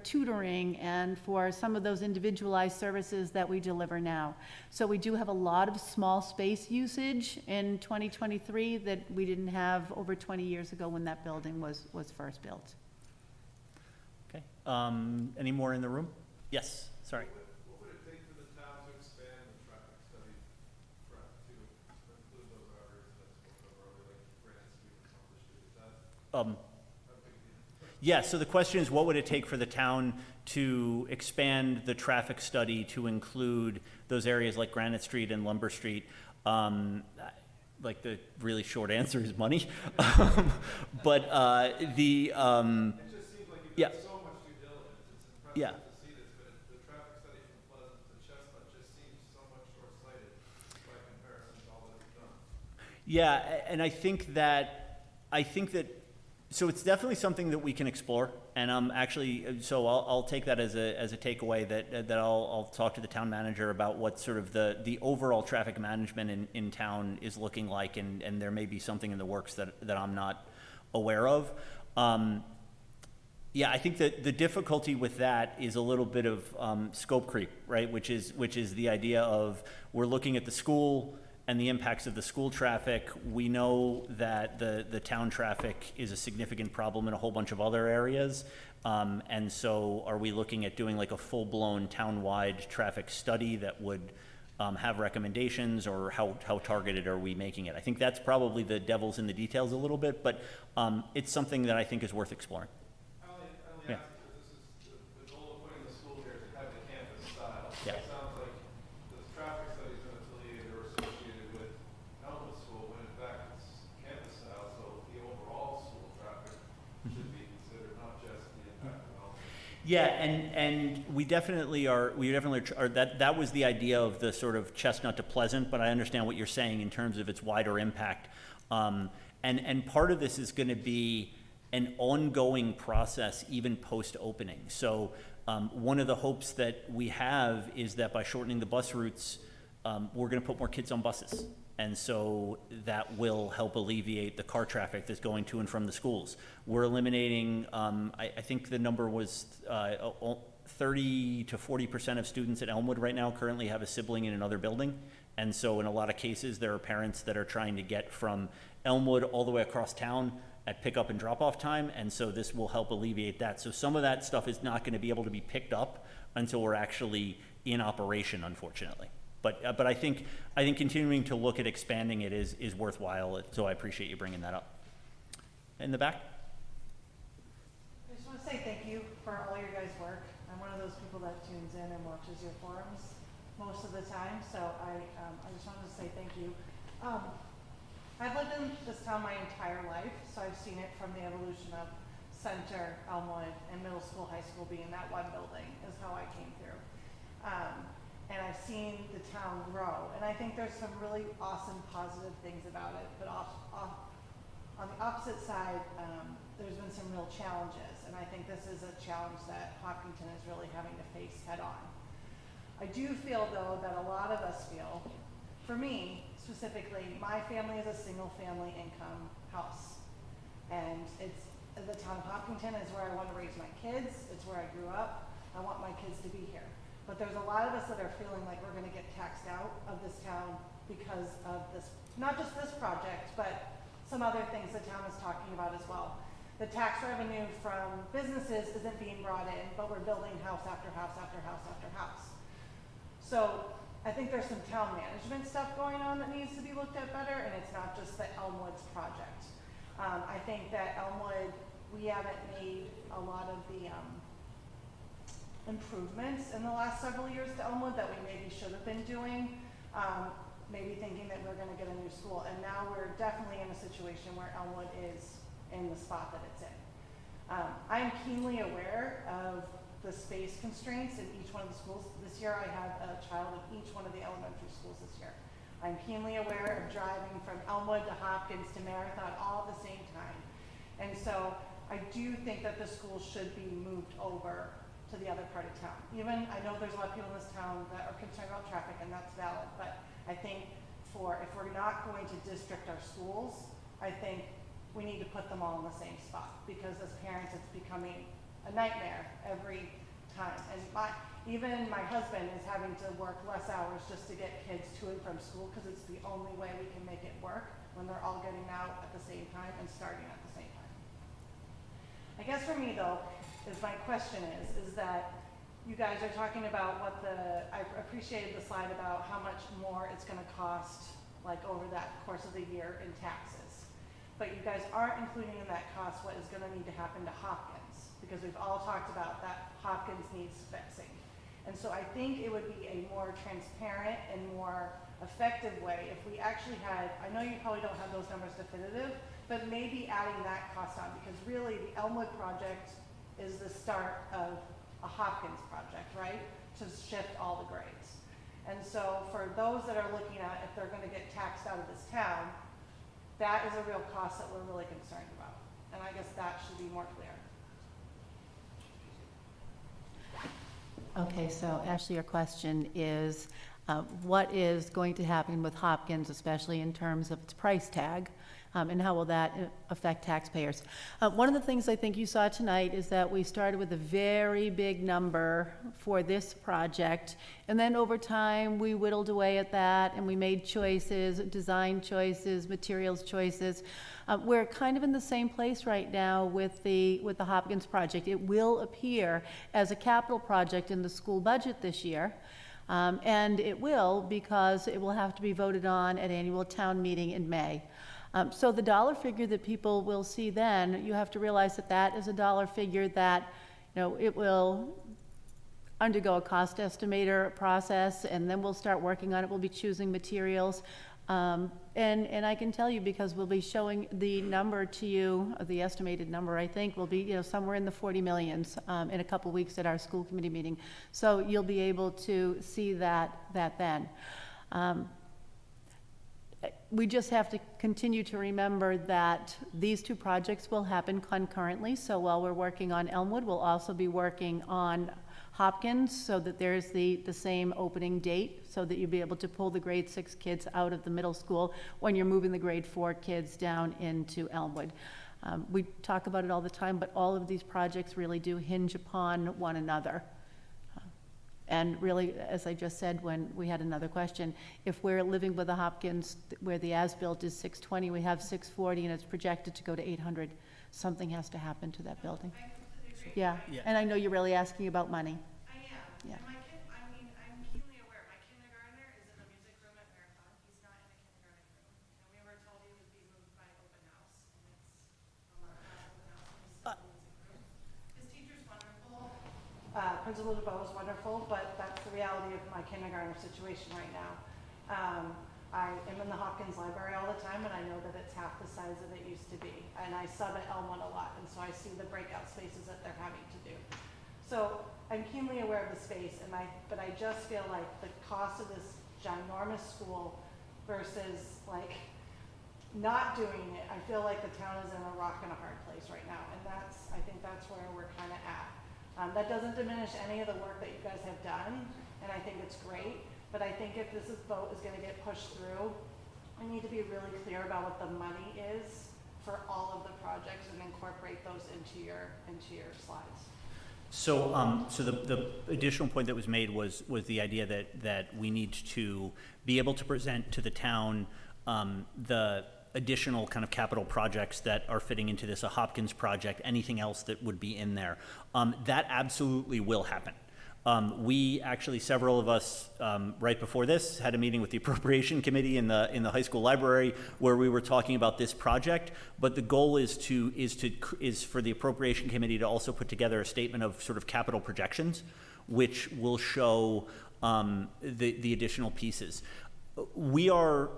tutoring and for some of those individualized services that we deliver now. So we do have a lot of small space usage in 2023 that we didn't have over 20 years ago when that building was first built. Okay. Any more in the room? Yes, sorry. What would it take for the town to expand the traffic study to include those hours? Yeah, so the question is, what would it take for the town to expand the traffic study to include those areas like Granite Street and Lumber Street? Like the really short answer is money. But It just seems like you've yeah. done so much due diligence, it's Yeah. impressive to see this, but the traffic study from Pleasant to Chestnut just seems so much short-sighted by comparison to all that we've done. Yeah, and I think that, so it's definitely something that we can explore, and actually, so I'll take that as a takeaway that I'll talk to the town manager about what sort of the overall traffic management in town is looking like, and there may be something in the works that I'm not aware of. Yeah, I think that the difficulty with that is a little bit of scope creep, right? Which is the idea of, we're looking at the school and the impacts of the school traffic. We know that the town traffic is a significant problem in a whole bunch of other areas. And so are we looking at doing like a full-blown town-wide traffic study that would have recommendations, or how targeted are we making it? I think that's probably the devil's in the details a little bit, but it's something that I think is worth exploring. I only Yeah. ask because this is the goal of putting the school here to have the campus style. Yeah. It sounds like the traffic study's been affiliated or associated with Elmwood School, when in fact it's campus style, so the overall school traffic should be considered, not just the impact of Elmwood. Yeah, and we definitely are, that was the idea of the sort of Chestnut to Pleasant, but I understand what you're saying in terms of its wider impact. And part of this is going to be an ongoing process even post-opening. So one of the hopes that we have is that by shortening the bus routes, we're going to put more kids on buses. And so that will help alleviate the car traffic that's going to and from the schools. We're eliminating, I think the number was 30 to 40% of students at Elmwood right now currently have a sibling in another building. And so in a lot of cases, there are parents that are trying to get from Elmwood all the way across town at pickup and drop-off time, and so this will help alleviate that. So some of that stuff is not going to be able to be picked up until we're actually in operation, unfortunately. But I think continuing to look at expanding it is worthwhile. So I appreciate you bringing that up. In the back. I just want to say thank you for all your guys' work. I'm one of those people that tunes in and watches your forums most of the time, so I just wanted to say thank you. I've lived in this town my entire life, so I've seen it from the evolution of Center, Elmwood, and middle school, high school being that one building is how I came through. And I've seen the town grow, and I think there's some really awesome positive things about it, but on the opposite side, there's been some real challenges, and I think this is a challenge that Hopkinton is really having to face head on. I do feel, though, that a lot of us feel, for me specifically, my family is a single family income house, and it's the town of Hopkinton is where I want to raise my kids, it's where I grew up, I want my kids to be here. But there's a lot of us that are feeling like we're going to get taxed out of this town because of this, not just this project, but some other things the town is talking about as well. The tax revenue from businesses isn't being brought in, but we're building house after house after house after house. So I think there's some town management stuff going on that needs to be looked at better, and it's not just the Elmwood's project. I think that Elmwood, we haven't made a lot of the improvements in the last several years to Elmwood that we maybe should have been doing, maybe thinking that we're going to get a new school. And now we're definitely in a situation where Elmwood is in the spot that it's in. I'm keenly aware of the space constraints in each one of the schools. This year I have a child in each one of the elementary schools this year. I'm keenly aware of driving from Elmwood to Hopkins to Marathon all at the same time. And so I do think that the school should be moved over to the other part of town. Even, I know there's a lot of people in this town that are concerned about traffic, and that's valid, but I think if we're not going to district our schools, I think we need to put them all in the same spot, because as parents, it's becoming a nightmare every time. And even my husband is having to work less hours just to get kids to and from school, because it's the only way we can make it work when they're all getting out at the same time and starting at the same time. I guess for me though, is my question is that you guys are talking about I appreciated the slide about how much more it's going to cost like over that course of the year in taxes. but you guys aren't including in that cost what is gonna need to happen to Hopkins, because we've all talked about that Hopkins needs fixing. And so I think it would be a more transparent and more effective way if we actually had, I know you probably don't have those numbers definitive, but maybe adding that cost on, because really the Elmwood project is the start of a Hopkins project, right? To shift all the grades. And so for those that are looking at if they're gonna get taxed out of this town, that is a real cost that we're really concerned about. And I guess that should be more clear. Okay, so Ashley, your question is, what is going to happen with Hopkins, especially in terms of its price tag, and how will that affect taxpayers? One of the things I think you saw tonight is that we started with a very big number for this project, and then over time, we whittled away at that, and we made choices, design choices, materials choices. We're kind of in the same place right now with the Hopkins project. It will appear as a capital project in the school budget this year. And it will, because it will have to be voted on at annual town meeting in May. So the dollar figure that people will see then, you have to realize that that is a dollar figure that, you know, it will undergo a cost estimator process, and then we'll start working on it. We'll be choosing materials. And I can tell you, because we'll be showing the number to you, the estimated number, I think, will be, you know, somewhere in the 40 millions in a couple weeks at our school committee meeting. So you'll be able to see that then. We just have to continue to remember that these two projects will happen concurrently. So while we're working on Elmwood, we'll also be working on Hopkins, so that there's the same opening date, so that you'll be able to pull the grade 6 kids out of the middle school when you're moving the grade 4 kids down into Elmwood. We talk about it all the time, but all of these projects really do hinge upon one another. And really, as I just said when we had another question, if we're living with a Hopkins where the as-built is 620, we have 640, and it's projected to go to 800, something has to happen to that building. Yeah, and I know you're really asking about money. I am. Yeah. And my kid, I mean, I'm keenly aware, my kindergartner is in the music room at Marathon. He's not in the kindergarten room. And we were told he would be moved by open house. And it's a lot of open house, and he's still in the music room. His teacher's wonderful. Principal DeBow is wonderful, but that's the reality of my kindergarten situation right now. I am in the Hopkins Library all the time, and I know that it's half the size that it used to be. And I sub at Elmwood a lot, and so I see the breakout spaces that they're having to do. So I'm keenly aware of the space, but I just feel like the cost of this ginormous school versus like not doing it, I feel like the town is in a rock and a hard place right now, and I think that's where we're kind of at. That doesn't diminish any of the work that you guys have done, and I think it's great. But I think if this vote is going to get pushed through, we need to be really clear about what the money is for all of the projects and incorporate those into your slides. So, so the additional point that was made was the idea that we need to be able to present to the town the additional kind of capital projects that are fitting into this, a Hopkins project, anything else that would be in there. That absolutely will happen. We actually, several of us, right before this, had a meeting with the Appropriation Committee in the high school library where we were talking about this project. But the goal is for the Appropriation Committee to also put together a statement of sort of capital projections, which will show the additional pieces. We are,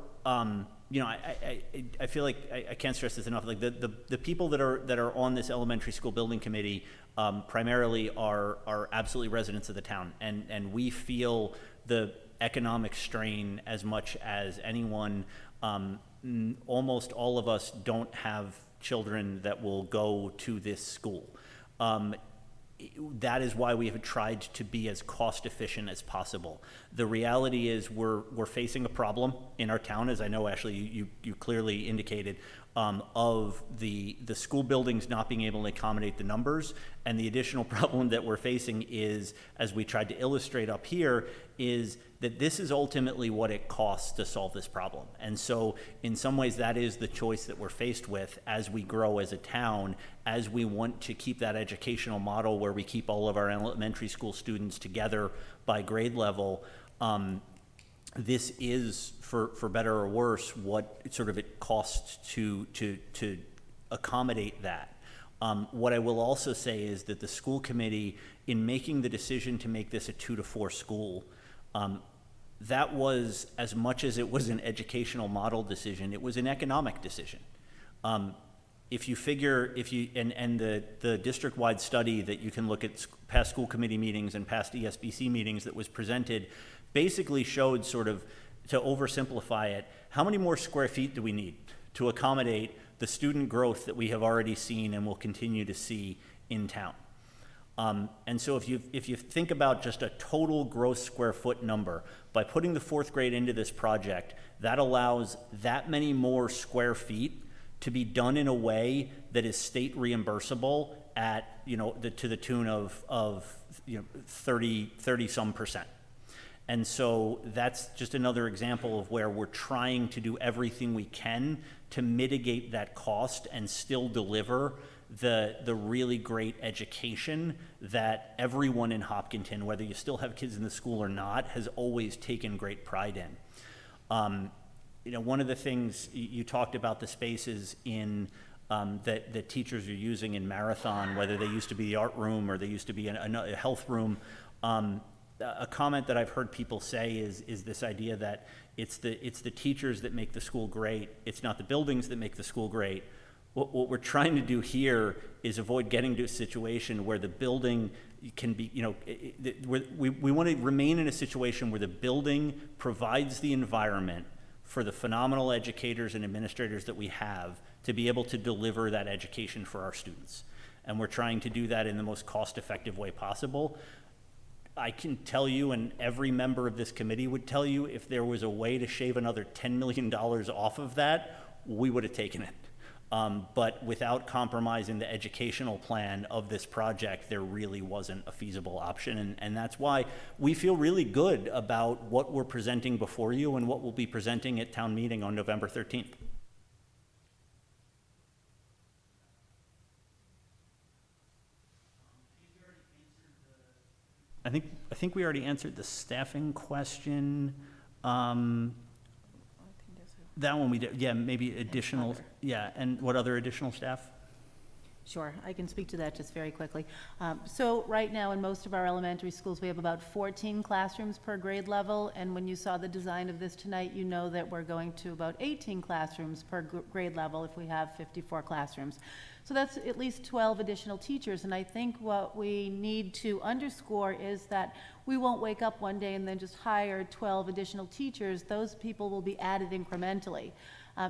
you know, I feel like I can't stress this enough. Like the people that are on this elementary school building committee primarily are absolutely residents of the town, and we feel the economic strain as much as anyone. Almost all of us don't have children that will go to this school. That is why we have tried to be as cost efficient as possible. The reality is we're facing a problem in our town, as I know, Ashley, you clearly indicated, of the school buildings not being able to accommodate the numbers. And the additional problem that we're facing is, as we tried to illustrate up here, is that this is ultimately what it costs to solve this problem. And so in some ways that is the choice that we're faced with as we grow as a town, as we want to keep that educational model where we keep all of our elementary school students together by grade level. this is, for better or worse, what sort of it costs to accommodate that. What I will also say is that the school committee, in making the decision to make this a 2 to 4 school, that was, as much as it was an educational model decision, it was an economic decision. If you figure, and the district-wide study that you can look at past school committee meetings and past ESBC meetings that was presented, basically showed, sort of, to oversimplify it, how many more square feet do we need to accommodate the student growth that we have already seen and will continue to see in town. And so if you think about just a total gross square foot number, by putting the 4th grade into this project, that allows that many more square feet to be done in a way that is state reimbursable at, to the tune of 30 some percent. And so that's just another example of where we're trying to do everything we can to mitigate that cost and still deliver the really great education that everyone in Hopkinton, whether you still have kids in the school or not, has always taken great pride in. One of the things you talked about, the spaces in that teachers are using in Marathon, whether they used to be the art room or they used to be a health room. A comment that I've heard people say is this idea that it's the teachers that make the school great. It's not the buildings that make the school great. What we're trying to do here is avoid getting to a situation where the building can be, we want to remain in a situation where the building provides the environment for the phenomenal educators and administrators that we have to be able to deliver that education for our students. And we're trying to do that in the most cost-effective way possible. I can tell you, and every member of this committee would tell you, if there was a way to shave another $10 million off of that, we would have taken it. But without compromising the educational plan of this project, there really wasn't a feasible option. And that's why we feel really good about what we're presenting before you and what we'll be presenting at town meeting on November 13th. I think we already answered the staffing question. That one we did, yeah, maybe additional, yeah, and what other additional staff? Sure, I can speak to that just very quickly. So right now in most of our elementary schools, we have about 14 classrooms per grade level, and when you saw the design of this tonight, you know that we're going to about 18 classrooms per grade level if we have 54 classrooms. So that's at least 12 additional teachers, and I think what we need to underscore is that we won't wake up one day and then just hire 12 additional teachers. Those people will be added incrementally.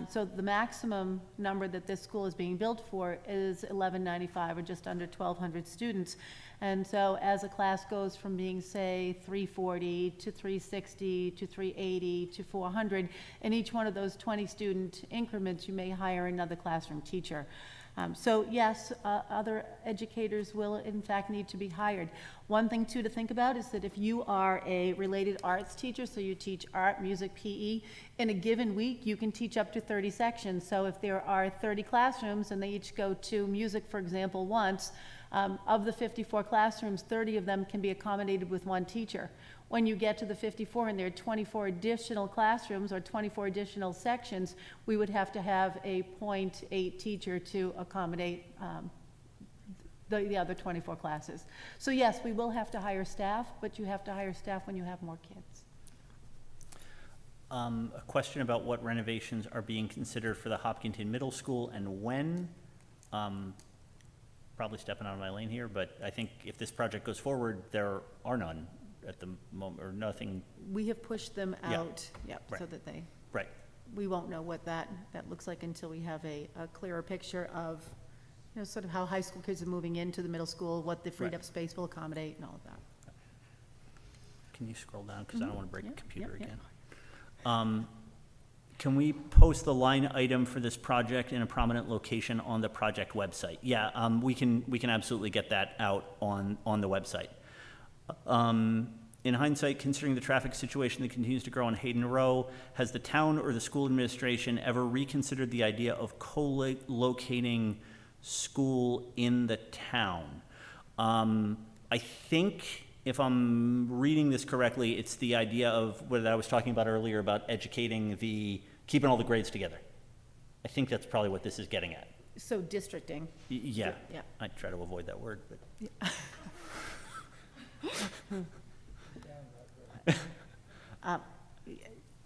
So the maximum number that this school is being built for is 1195, or just under 1,200 students. And so as a class goes from being, say, 340 to 360 to 380 to 400, in each one of those 20 student increments, you may hire another classroom teacher. So yes, other educators will in fact need to be hired. One thing too to think about is that if you are a related arts teacher, so you teach art, music, PE, in a given week you can teach up to 30 sections. So if there are 30 classrooms and they each go to music, for example, once, of the 54 classrooms, 30 of them can be accommodated with one teacher. When you get to the 54 and there are 24 additional classrooms or 24 additional sections, we would have to have a 0.8 teacher to accommodate the other 24 classes. So yes, we will have to hire staff, but you have to hire staff when you have more kids. A question about what renovations are being considered for the Hopkinton Middle School and when. Probably stepping out of my lane here, but I think if this project goes forward, there are none at the moment, or nothing. We have pushed them Yeah. out, yep, Right. so that they, Right. we won't know what that looks like until we have a clearer picture of, sort of how high school kids are moving into the middle school, what the freed Right. up space will accommodate and all of that. Can you scroll down, because I don't want to break the computer Yep, yep. again. Can we post the line item for this project in a prominent location on the project website? Yeah, we can absolutely get that out on the website. In hindsight, considering the traffic situation that continues to grow on Hayden Row, has the town or the school administration ever reconsidered the idea of co-locating school in the town? I think if I'm reading this correctly, it's the idea of what I was talking about earlier about educating keeping all the grades together. I think that's probably what this is getting at. So districting. Yeah. Yeah. I try to avoid that word, but.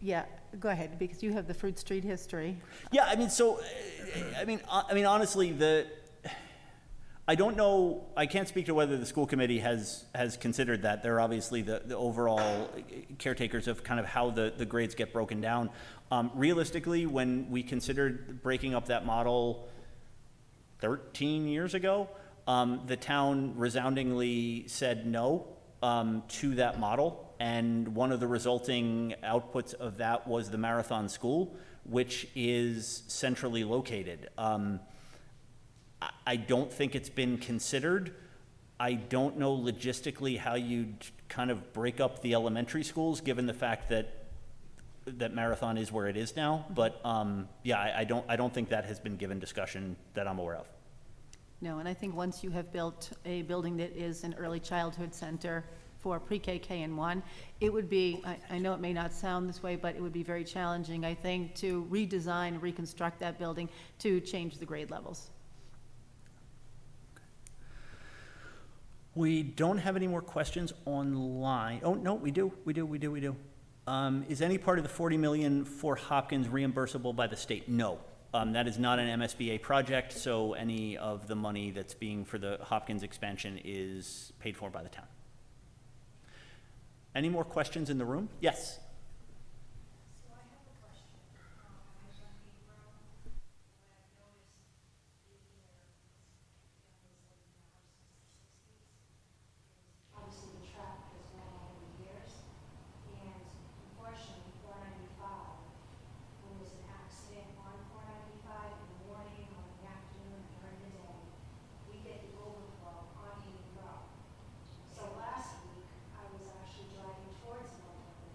Yeah, go ahead, because you have the Fruit Street history. Yeah, I mean, honestly, I don't know, I can't speak to whether the school committee has considered that. They're obviously the overall caretakers of kind of how the grades get broken down. Realistically, when we considered breaking up that model 13 years ago, the town resoundingly said no to that model. And one of the resulting outputs of that was the Marathon School, which is centrally located. I don't think it's been considered. I don't know logistically how you'd kind of break up the elementary schools, given the fact that Marathon is where it is now. But yeah, I don't think that has been given discussion that I'm aware of. No, and I think once you have built a building that is an early childhood center for pre-K, K, and 1, it would be, I know it may not sound this way, but it would be very challenging, I think, to redesign, reconstruct that building to change the grade levels. We don't have any more questions online. Oh, no, we do. Is any part of the 40 million for Hopkins reimbursable by the state? No. That is not an MSBA project, so any of the money that's being for the Hopkins expansion is paid for by the town. Any more questions in the room? Yes. So I have a question. I was on the ground, and I've noticed being there, families living in the house since the 60s. Obviously, the traffic has grown over the years, and unfortunately, 495, when there's an accident on 495 in the morning, or in the afternoon, or during the day, we get the overflow on Eden Road. So last week, I was actually driving towards Millwood,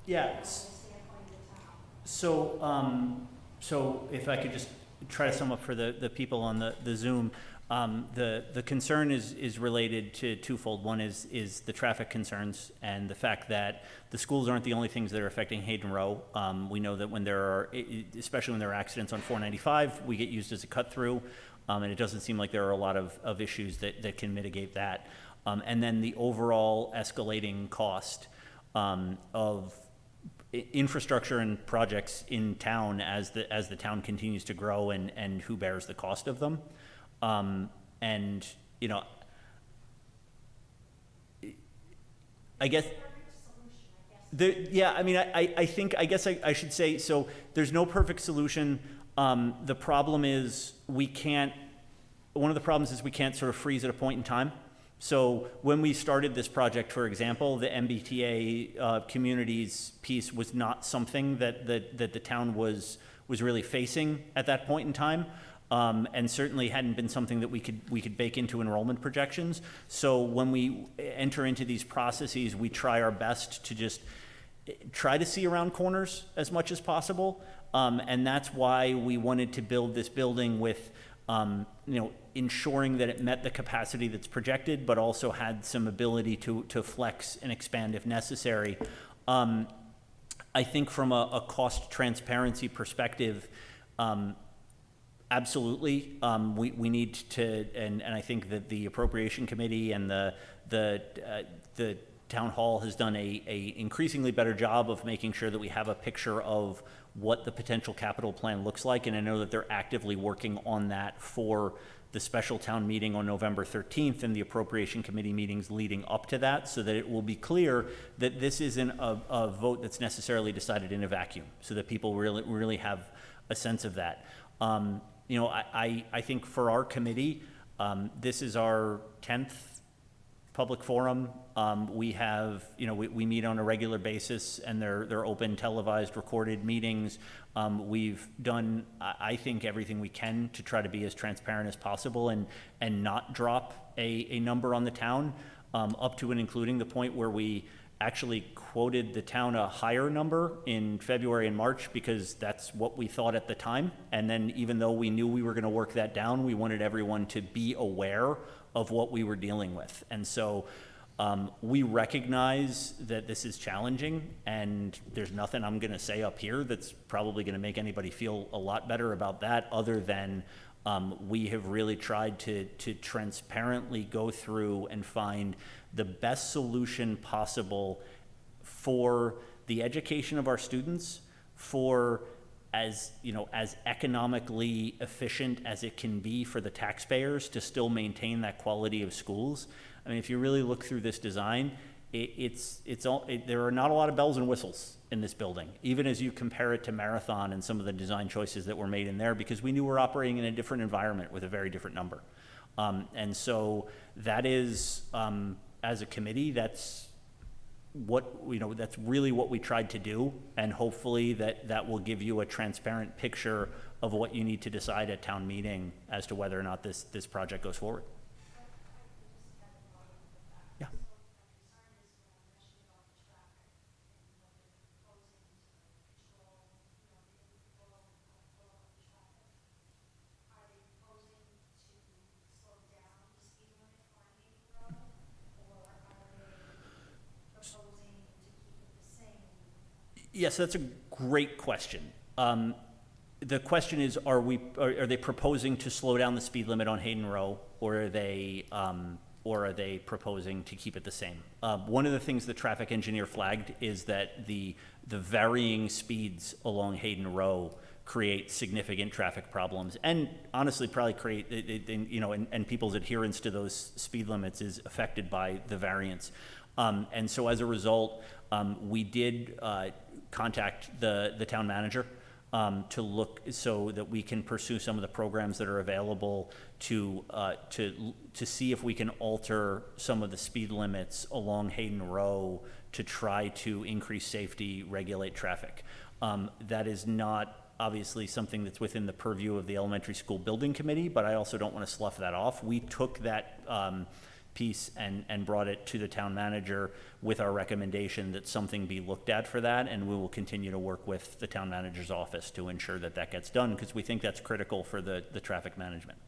Yeah, from the standpoint of the town. so, so if I could just try to sum up for the people on the Zoom, the concern is related to twofold. One is the traffic concerns and the fact that the schools aren't the only things that are affecting Hayden Row. We know that when there are, especially when there are accidents on 495, we get used as a cut through, and it doesn't seem like there are a lot of issues that can mitigate that. And then the overall escalating cost of infrastructure and projects in town as the town continues to grow and who bears the cost of them. And, you know, I guess, yeah, I mean, I think, I guess I should say, so there's no perfect solution. The problem is one of the problems is we can't sort of freeze at a point in time. So when we started this project, for example, the MBTA communities piece was not something that the town was really facing at that point in time, and certainly hadn't been something that we could bake into enrollment projections. So when we enter into these processes, we try our best to just try to see around corners as much as possible, and that's why we wanted to build this building with ensuring that it met the capacity that's projected, but also had some ability to flex and expand if necessary. I think from a cost transparency perspective, absolutely, we need to, and I think that the appropriation committee and the town hall has done a increasingly better job of making sure that we have a picture of what the potential capital plan looks like, and I know that they're actively working on that for the special town meeting on November 13th and the appropriation committee meetings leading up to that, so that it will be clear that this isn't a vote that's necessarily decided in a vacuum, so that people really have a sense of that. I think for our committee, this is our 10th public forum. We have, we meet on a regular basis, and they're open, televised, recorded meetings. We've done, I think, everything we can to try to be as transparent as possible and not drop a number on the town, up to and including the point where we actually quoted the town a higher number in February and March because that's what we thought at the time. And then even though we knew we were going to work that down, we wanted everyone to be aware of what we were dealing with. And so we recognize that this is challenging, and there's nothing I'm going to say up here that's probably going to make anybody feel a lot better about that, other than we have really tried to transparently go through and find the best solution possible for the education of our students, for as economically efficient as it can be for the taxpayers to still maintain that quality of schools. I mean, if you really look through this design, there are not a lot of bells and whistles in this building, even as you compare it to Marathon and some of the design choices that were made in there, because we knew we're operating in a different environment with a very different number. And so that is, as a committee, that's really what we tried to do, and hopefully that will give you a transparent picture of what you need to decide at town meeting as to whether or not this project goes forward. Yeah. Yes, that's a great question. The question is, are they proposing to slow down the speed limit on Hayden Row, or are they proposing to keep it the same? One of the things the traffic engineer flagged is that the varying speeds along Hayden Row create significant traffic problems, and honestly probably create, and people's adherence to those speed limits is affected by the variance. And so as a result, we did contact the town manager to look so that we can pursue some of the programs that are available to see if we can alter some of the speed limits along Hayden Row to try to increase safety, regulate traffic. That is not obviously something that's within the purview of the elementary school building committee, but I also don't want to slough that off. We took that piece and brought it to the town manager with our recommendation that something be looked at for that, and we will continue to work with the town manager's office to ensure that that gets done, because we think that's critical for the traffic management.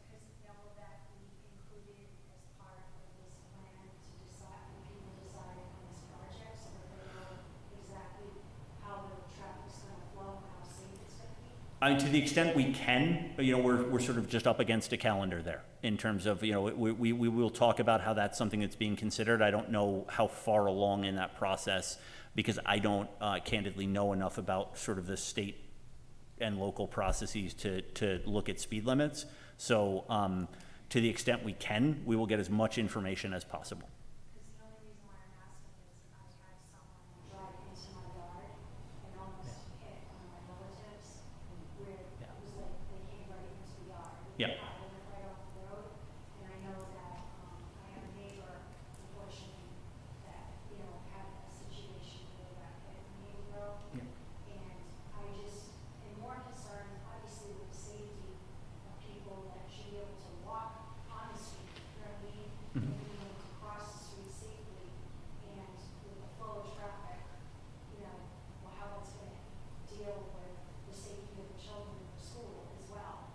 Because now will that be included as part of this plan to decide, when people decide on this project, so that they know exactly how the traffic's gonna flow and how safe it's gonna be? I mean, to the extent we can, we're sort of just up against a calendar there in terms of, we will talk about how that's something that's being considered. I don't know how far along in that process, because I don't candidly know enough about sort of the state and local processes to look at speed limits. So to the extent we can, we will get as much information as possible. Because the only reason why I'm asking is I had someone drive into my yard and almost hit one of my relatives, where it was like they came right into the yard. Yeah. They went right off the road, and I know that I have a neighbor, unfortunately, that, had a situation where they got hit in Navy Road. Yeah. And I just am more concerned, obviously, with the safety of people that should be able to walk on the street, you know what I mean? And being able to cross the street safely, and with the flow of traffic, how that's gonna deal with the safety of the children in the school as well.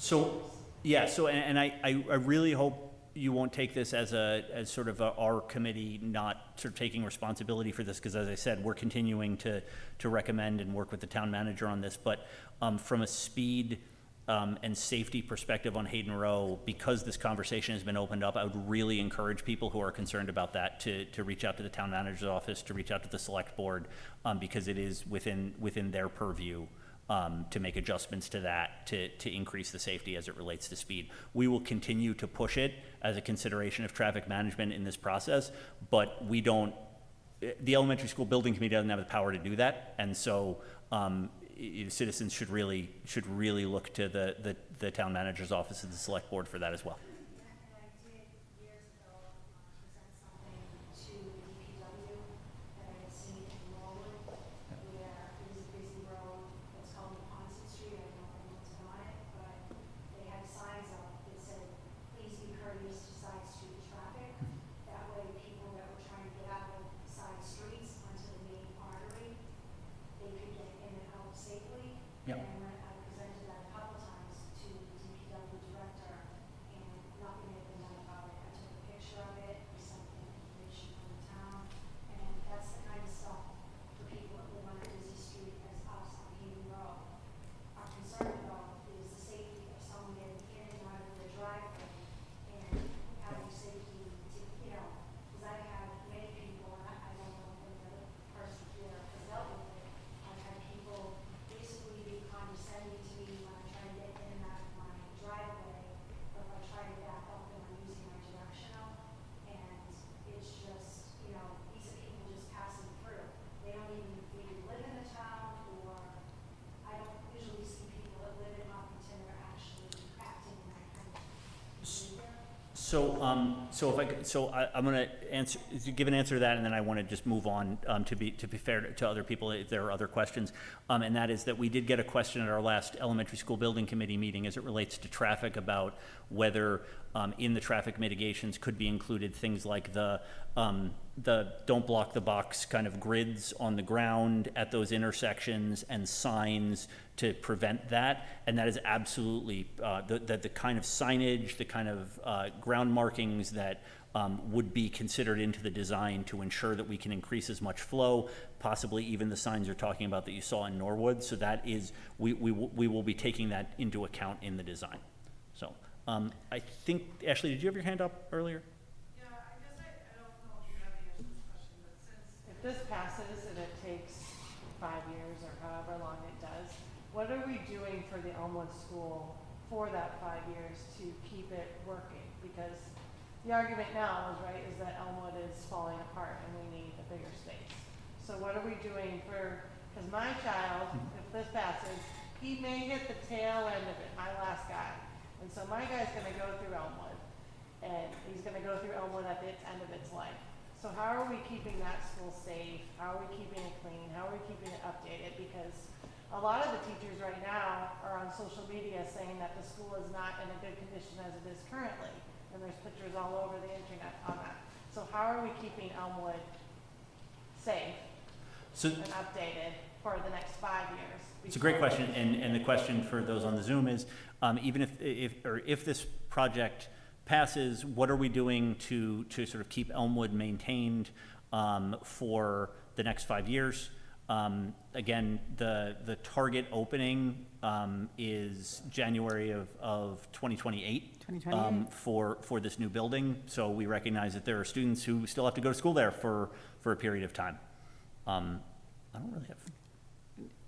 So, yeah, and I really hope you won't take this as sort of our committee not sort of taking responsibility for this, because as I said, we're continuing to recommend and work with the town manager on this. But from a speed and safety perspective on Hayden Row, because this conversation has been opened up, I would really encourage people who are concerned about that to reach out to the town manager's office, to reach out to the select board, because it is within their purview to make adjustments to that to increase the safety as it relates to speed. We will continue to push it as a consideration of traffic management in this process, but the elementary school building committee doesn't have the power to do that, and so citizens should really look to the town manager's office and the select board for that as well. And I did years ago present something to the DPW that I had seen in Norwood, where it was a busy road, it's called Ponset Street, I don't know if anyone's been on it, but they had signs up that said, please be courteous to side street traffic. That way, people that were trying to get out of side streets onto the main artery, they could get in and out safely. Yep. And when I presented that a couple times to the DPW director, and nothing had been done about it. I took a picture of it, I sent them information from the town, and that's the kind of stuff for people that live on a busy street as us on Hayden Road are concerned about, is the safety of someone getting in and out of their driveway, and having safety to, because I've had many people, and I don't know if any other person here has dealt with it, I've had people basically be condescending to me when I'm trying to get in and out of my driveway, or if I try to back up and I'm using my directional, and it's just, these are people just passing through. They don't even maybe live in the town, or I don't usually see people that live in Hopkinton that are actually acting in that kind of behavior. I'm going to give an answer to that, and then I want to just move on to be fair to other people if there are other questions. And that is that we did get a question at our last elementary school building committee meeting as it relates to traffic, about whether in the traffic mitigations could be included things like the don't block the box kind of grids on the ground at those intersections and signs to prevent that. And that is absolutely the kind of signage, the kind of ground markings that would be considered into the design to ensure that we can increase as much flow, possibly even the signs you're talking about that you saw in Norwood. So that is, we will be taking that into account in the design. So I think, Ashley, did you have your hand up earlier? Yeah, I guess I don't know if you have the answer to this question, but if this passes and it takes 5 years or however long it does, what are we doing for the Elmwood School for that 5 years to keep it working? Because the argument now is that Elmwood is falling apart and we need a bigger space. So what are we doing because my child, if this passes, he may hit the tail end of it, my last guy. And so my guy's gonna go through Elmwood, and he's gonna go through Elmwood at the end of its life. So how are we keeping that school safe? How are we keeping it clean? How are we keeping it updated? Because a lot of the teachers right now are on social media saying that the school is not in a good condition as it is currently. and there's pictures all over the internet on that. So how are we keeping Elmwood safe So and updated for the next 5 years? it's a great question, and the question for those on the Zoom is, even if this project passes, what are we doing to sort of keep Elmwood maintained for the next 5 years? Again, the target opening is January of 2028. 2028. For this new building. So we recognize that there are students who still have to go to school there for a period of time. I don't really have.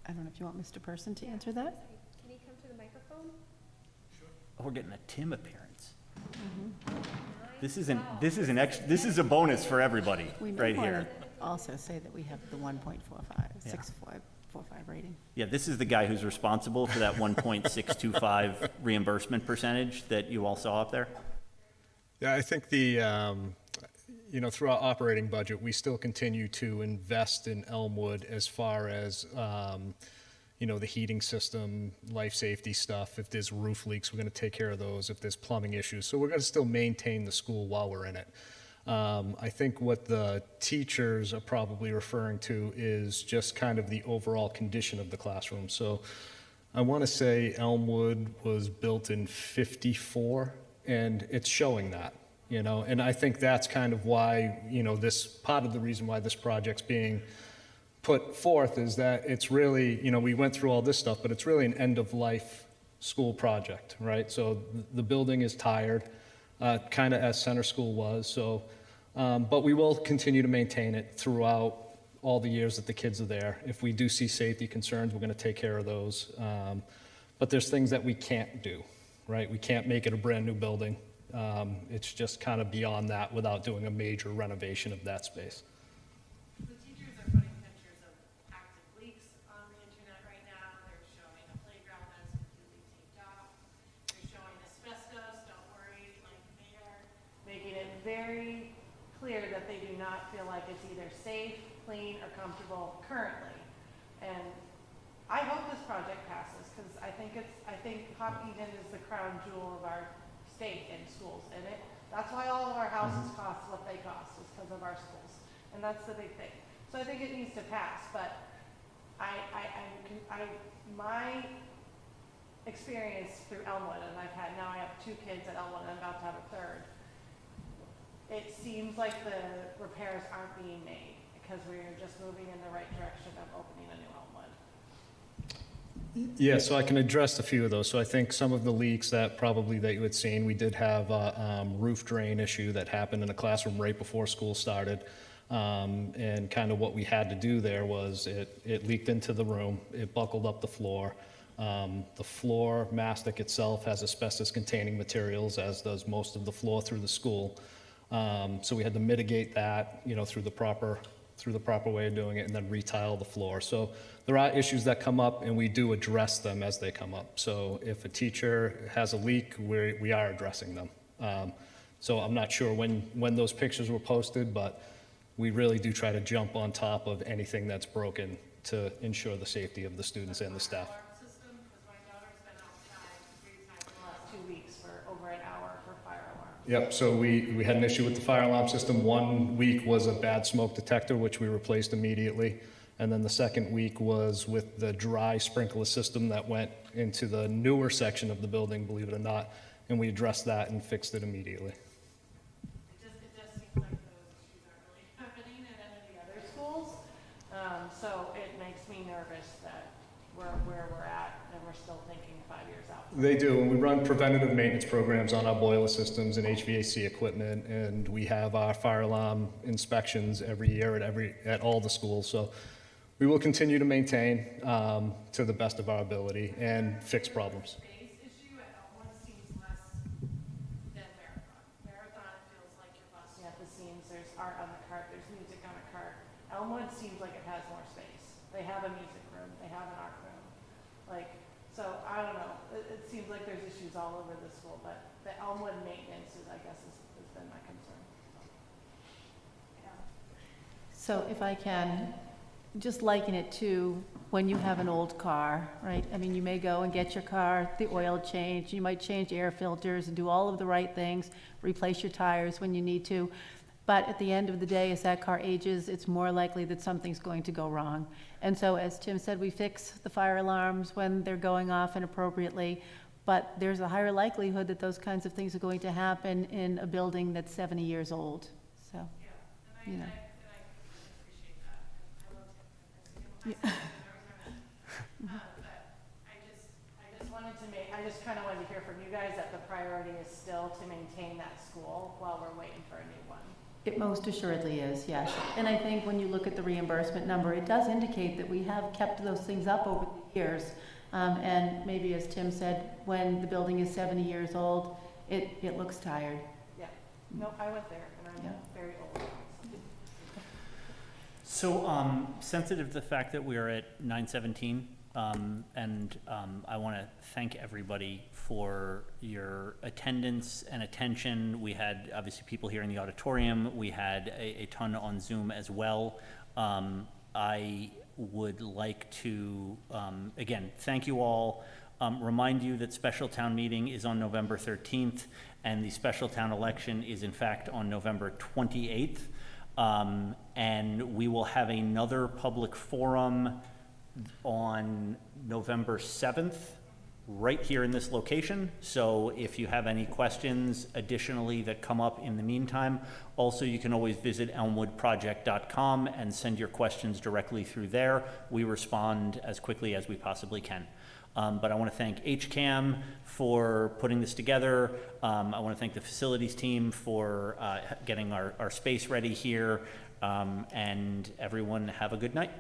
I don't know if you want Mr. Person to answer that? Can you come to the microphone? Oh, we're getting a Tim appearance. Mm-hmm. This is a bonus for everybody We may right want here. to also say that we have the 1.45, 6.45 rating. Yeah, this is the guy who's responsible for that 1.625 reimbursement percentage that you all saw up there. Yeah, I think through our operating budget, we still continue to invest in Elmwood as far as, the heating system, life safety stuff. If there's roof leaks, we're going to take care of those. If there's plumbing issues. So we're going to still maintain the school while we're in it. I think what the teachers are probably referring to is just kind of the overall condition of the classroom. So I want to say Elmwood was built in '54, and it's showing that, and I think that's kind of why, this part of the reason why this project's being put forth is that it's really, we went through all this stuff, but it's really an end-of-life school project, right? So the building is tired, kind of as Center School was, so, but we will continue to maintain it throughout all the years that the kids are there. If we do see safety concerns, we're going to take care of those. But there's things that we can't do, right? We can't make it a brand-new building. It's just kind of beyond that without doing a major renovation of that space. The teachers are putting pictures of active leaks on the internet right now. They're showing a playground that's completely taped off. They're showing asbestos, don't worry, like there. Making it very clear that they do not feel like it's either safe, clean, or comfortable currently. And I hope this project passes, because I think Hopkinton is the crown jewel of our state and schools, and that's why all of our houses cost what they cost, is because of our schools, and that's the big thing. So I think it needs to pass, but my experience through Elmwood, and I have 2 kids at Elmwood, and I'm about to have a third. It seems like the repairs aren't being made because we're just moving in the right direction of opening a new Elmwood. Yeah, so I can address a few of those. So I think some of the leaks that you had seen, we did have a roof drain issue that happened in a classroom right before school started. And kind of what we had to do there was it leaked into the room, it buckled up the floor. The floor mastic itself has asbestos-containing materials, as does most of the floor through the school. So we had to mitigate that, through the proper way of doing it, and then retile the floor. So there are issues that come up, and we do address them as they come up. So if a teacher has a leak, we are addressing them. So I'm not sure when those pictures were posted, but we really do try to jump on top of anything that's broken to ensure the safety of the students and the staff. System, because my daughter's been outside 3 times The last 2 weeks for over an hour for fire alarm. Yep, so we had an issue with the fire alarm system. 1 week was a bad smoke detector, which we replaced immediately. And then the second week was with the dry sprinkler system that went into the newer section of the building, believe it or not, and we addressed that and fixed it immediately. It just seems like those issues aren't really happening at any of the Other other schools, so it makes me nervous that we're where we're at and we're still thinking 5 years out. They do, and we run preventative maintenance programs on our boiler systems and HVAC equipment, and we have our fire alarm inspections every year at all the schools. So we will continue to maintain to the best of our ability and fix problems. space issue at Elmwood seems less than Marathon. Marathon feels like you're busting. Yeah, the scenes, there's art on the cart, there's music on a cart. Elmwood seems like it has more space. They have a music room, they have an art room. So I don't know, it seems like there's issues all over the school, but the Elmwood maintenance has been my concern. So if I can, just liken it to when you have an old car, right? I mean, you may go and get your car, the oil change, you might change air filters and do all of the right things, replace your tires when you need to. But at the end of the day, as that car ages, it's more likely that something's going to go wrong. And so, as Tim said, we fix the fire alarms when they're going off inappropriately, but there's a higher likelihood that those kinds of things are going to happen in a building that's 70 years old, so, you know. Yeah. I just kind of wanted to hear from you guys that the priority is still to maintain that school while we're waiting for a new one. It most assuredly is, yes. And I think when you look at the reimbursement number, it does indicate that we have kept those things up over the years. And maybe, as Tim said, when the building is 70 years old, it looks tired. Yeah. Nope, I went there, and I'm Yeah. very old. So, sensitive to the fact that we are at 9:17, and I want to thank everybody for your attendance and attention. We had obviously people here in the auditorium. We had a ton on Zoom as well. I would like to, again, thank you all. Remind you that special town meeting is on November 13th, and the special town election is in fact on November 28th. And we will have another public forum on November 7th, right here in this location. So if you have any questions additionally that come up in the meantime, also you can always visit elmwoodproject.com and send your questions directly through there. We respond as quickly as we possibly can. But I want to thank HCAM for putting this together. I want to thank the facilities team for getting our space ready here. And everyone have a good night.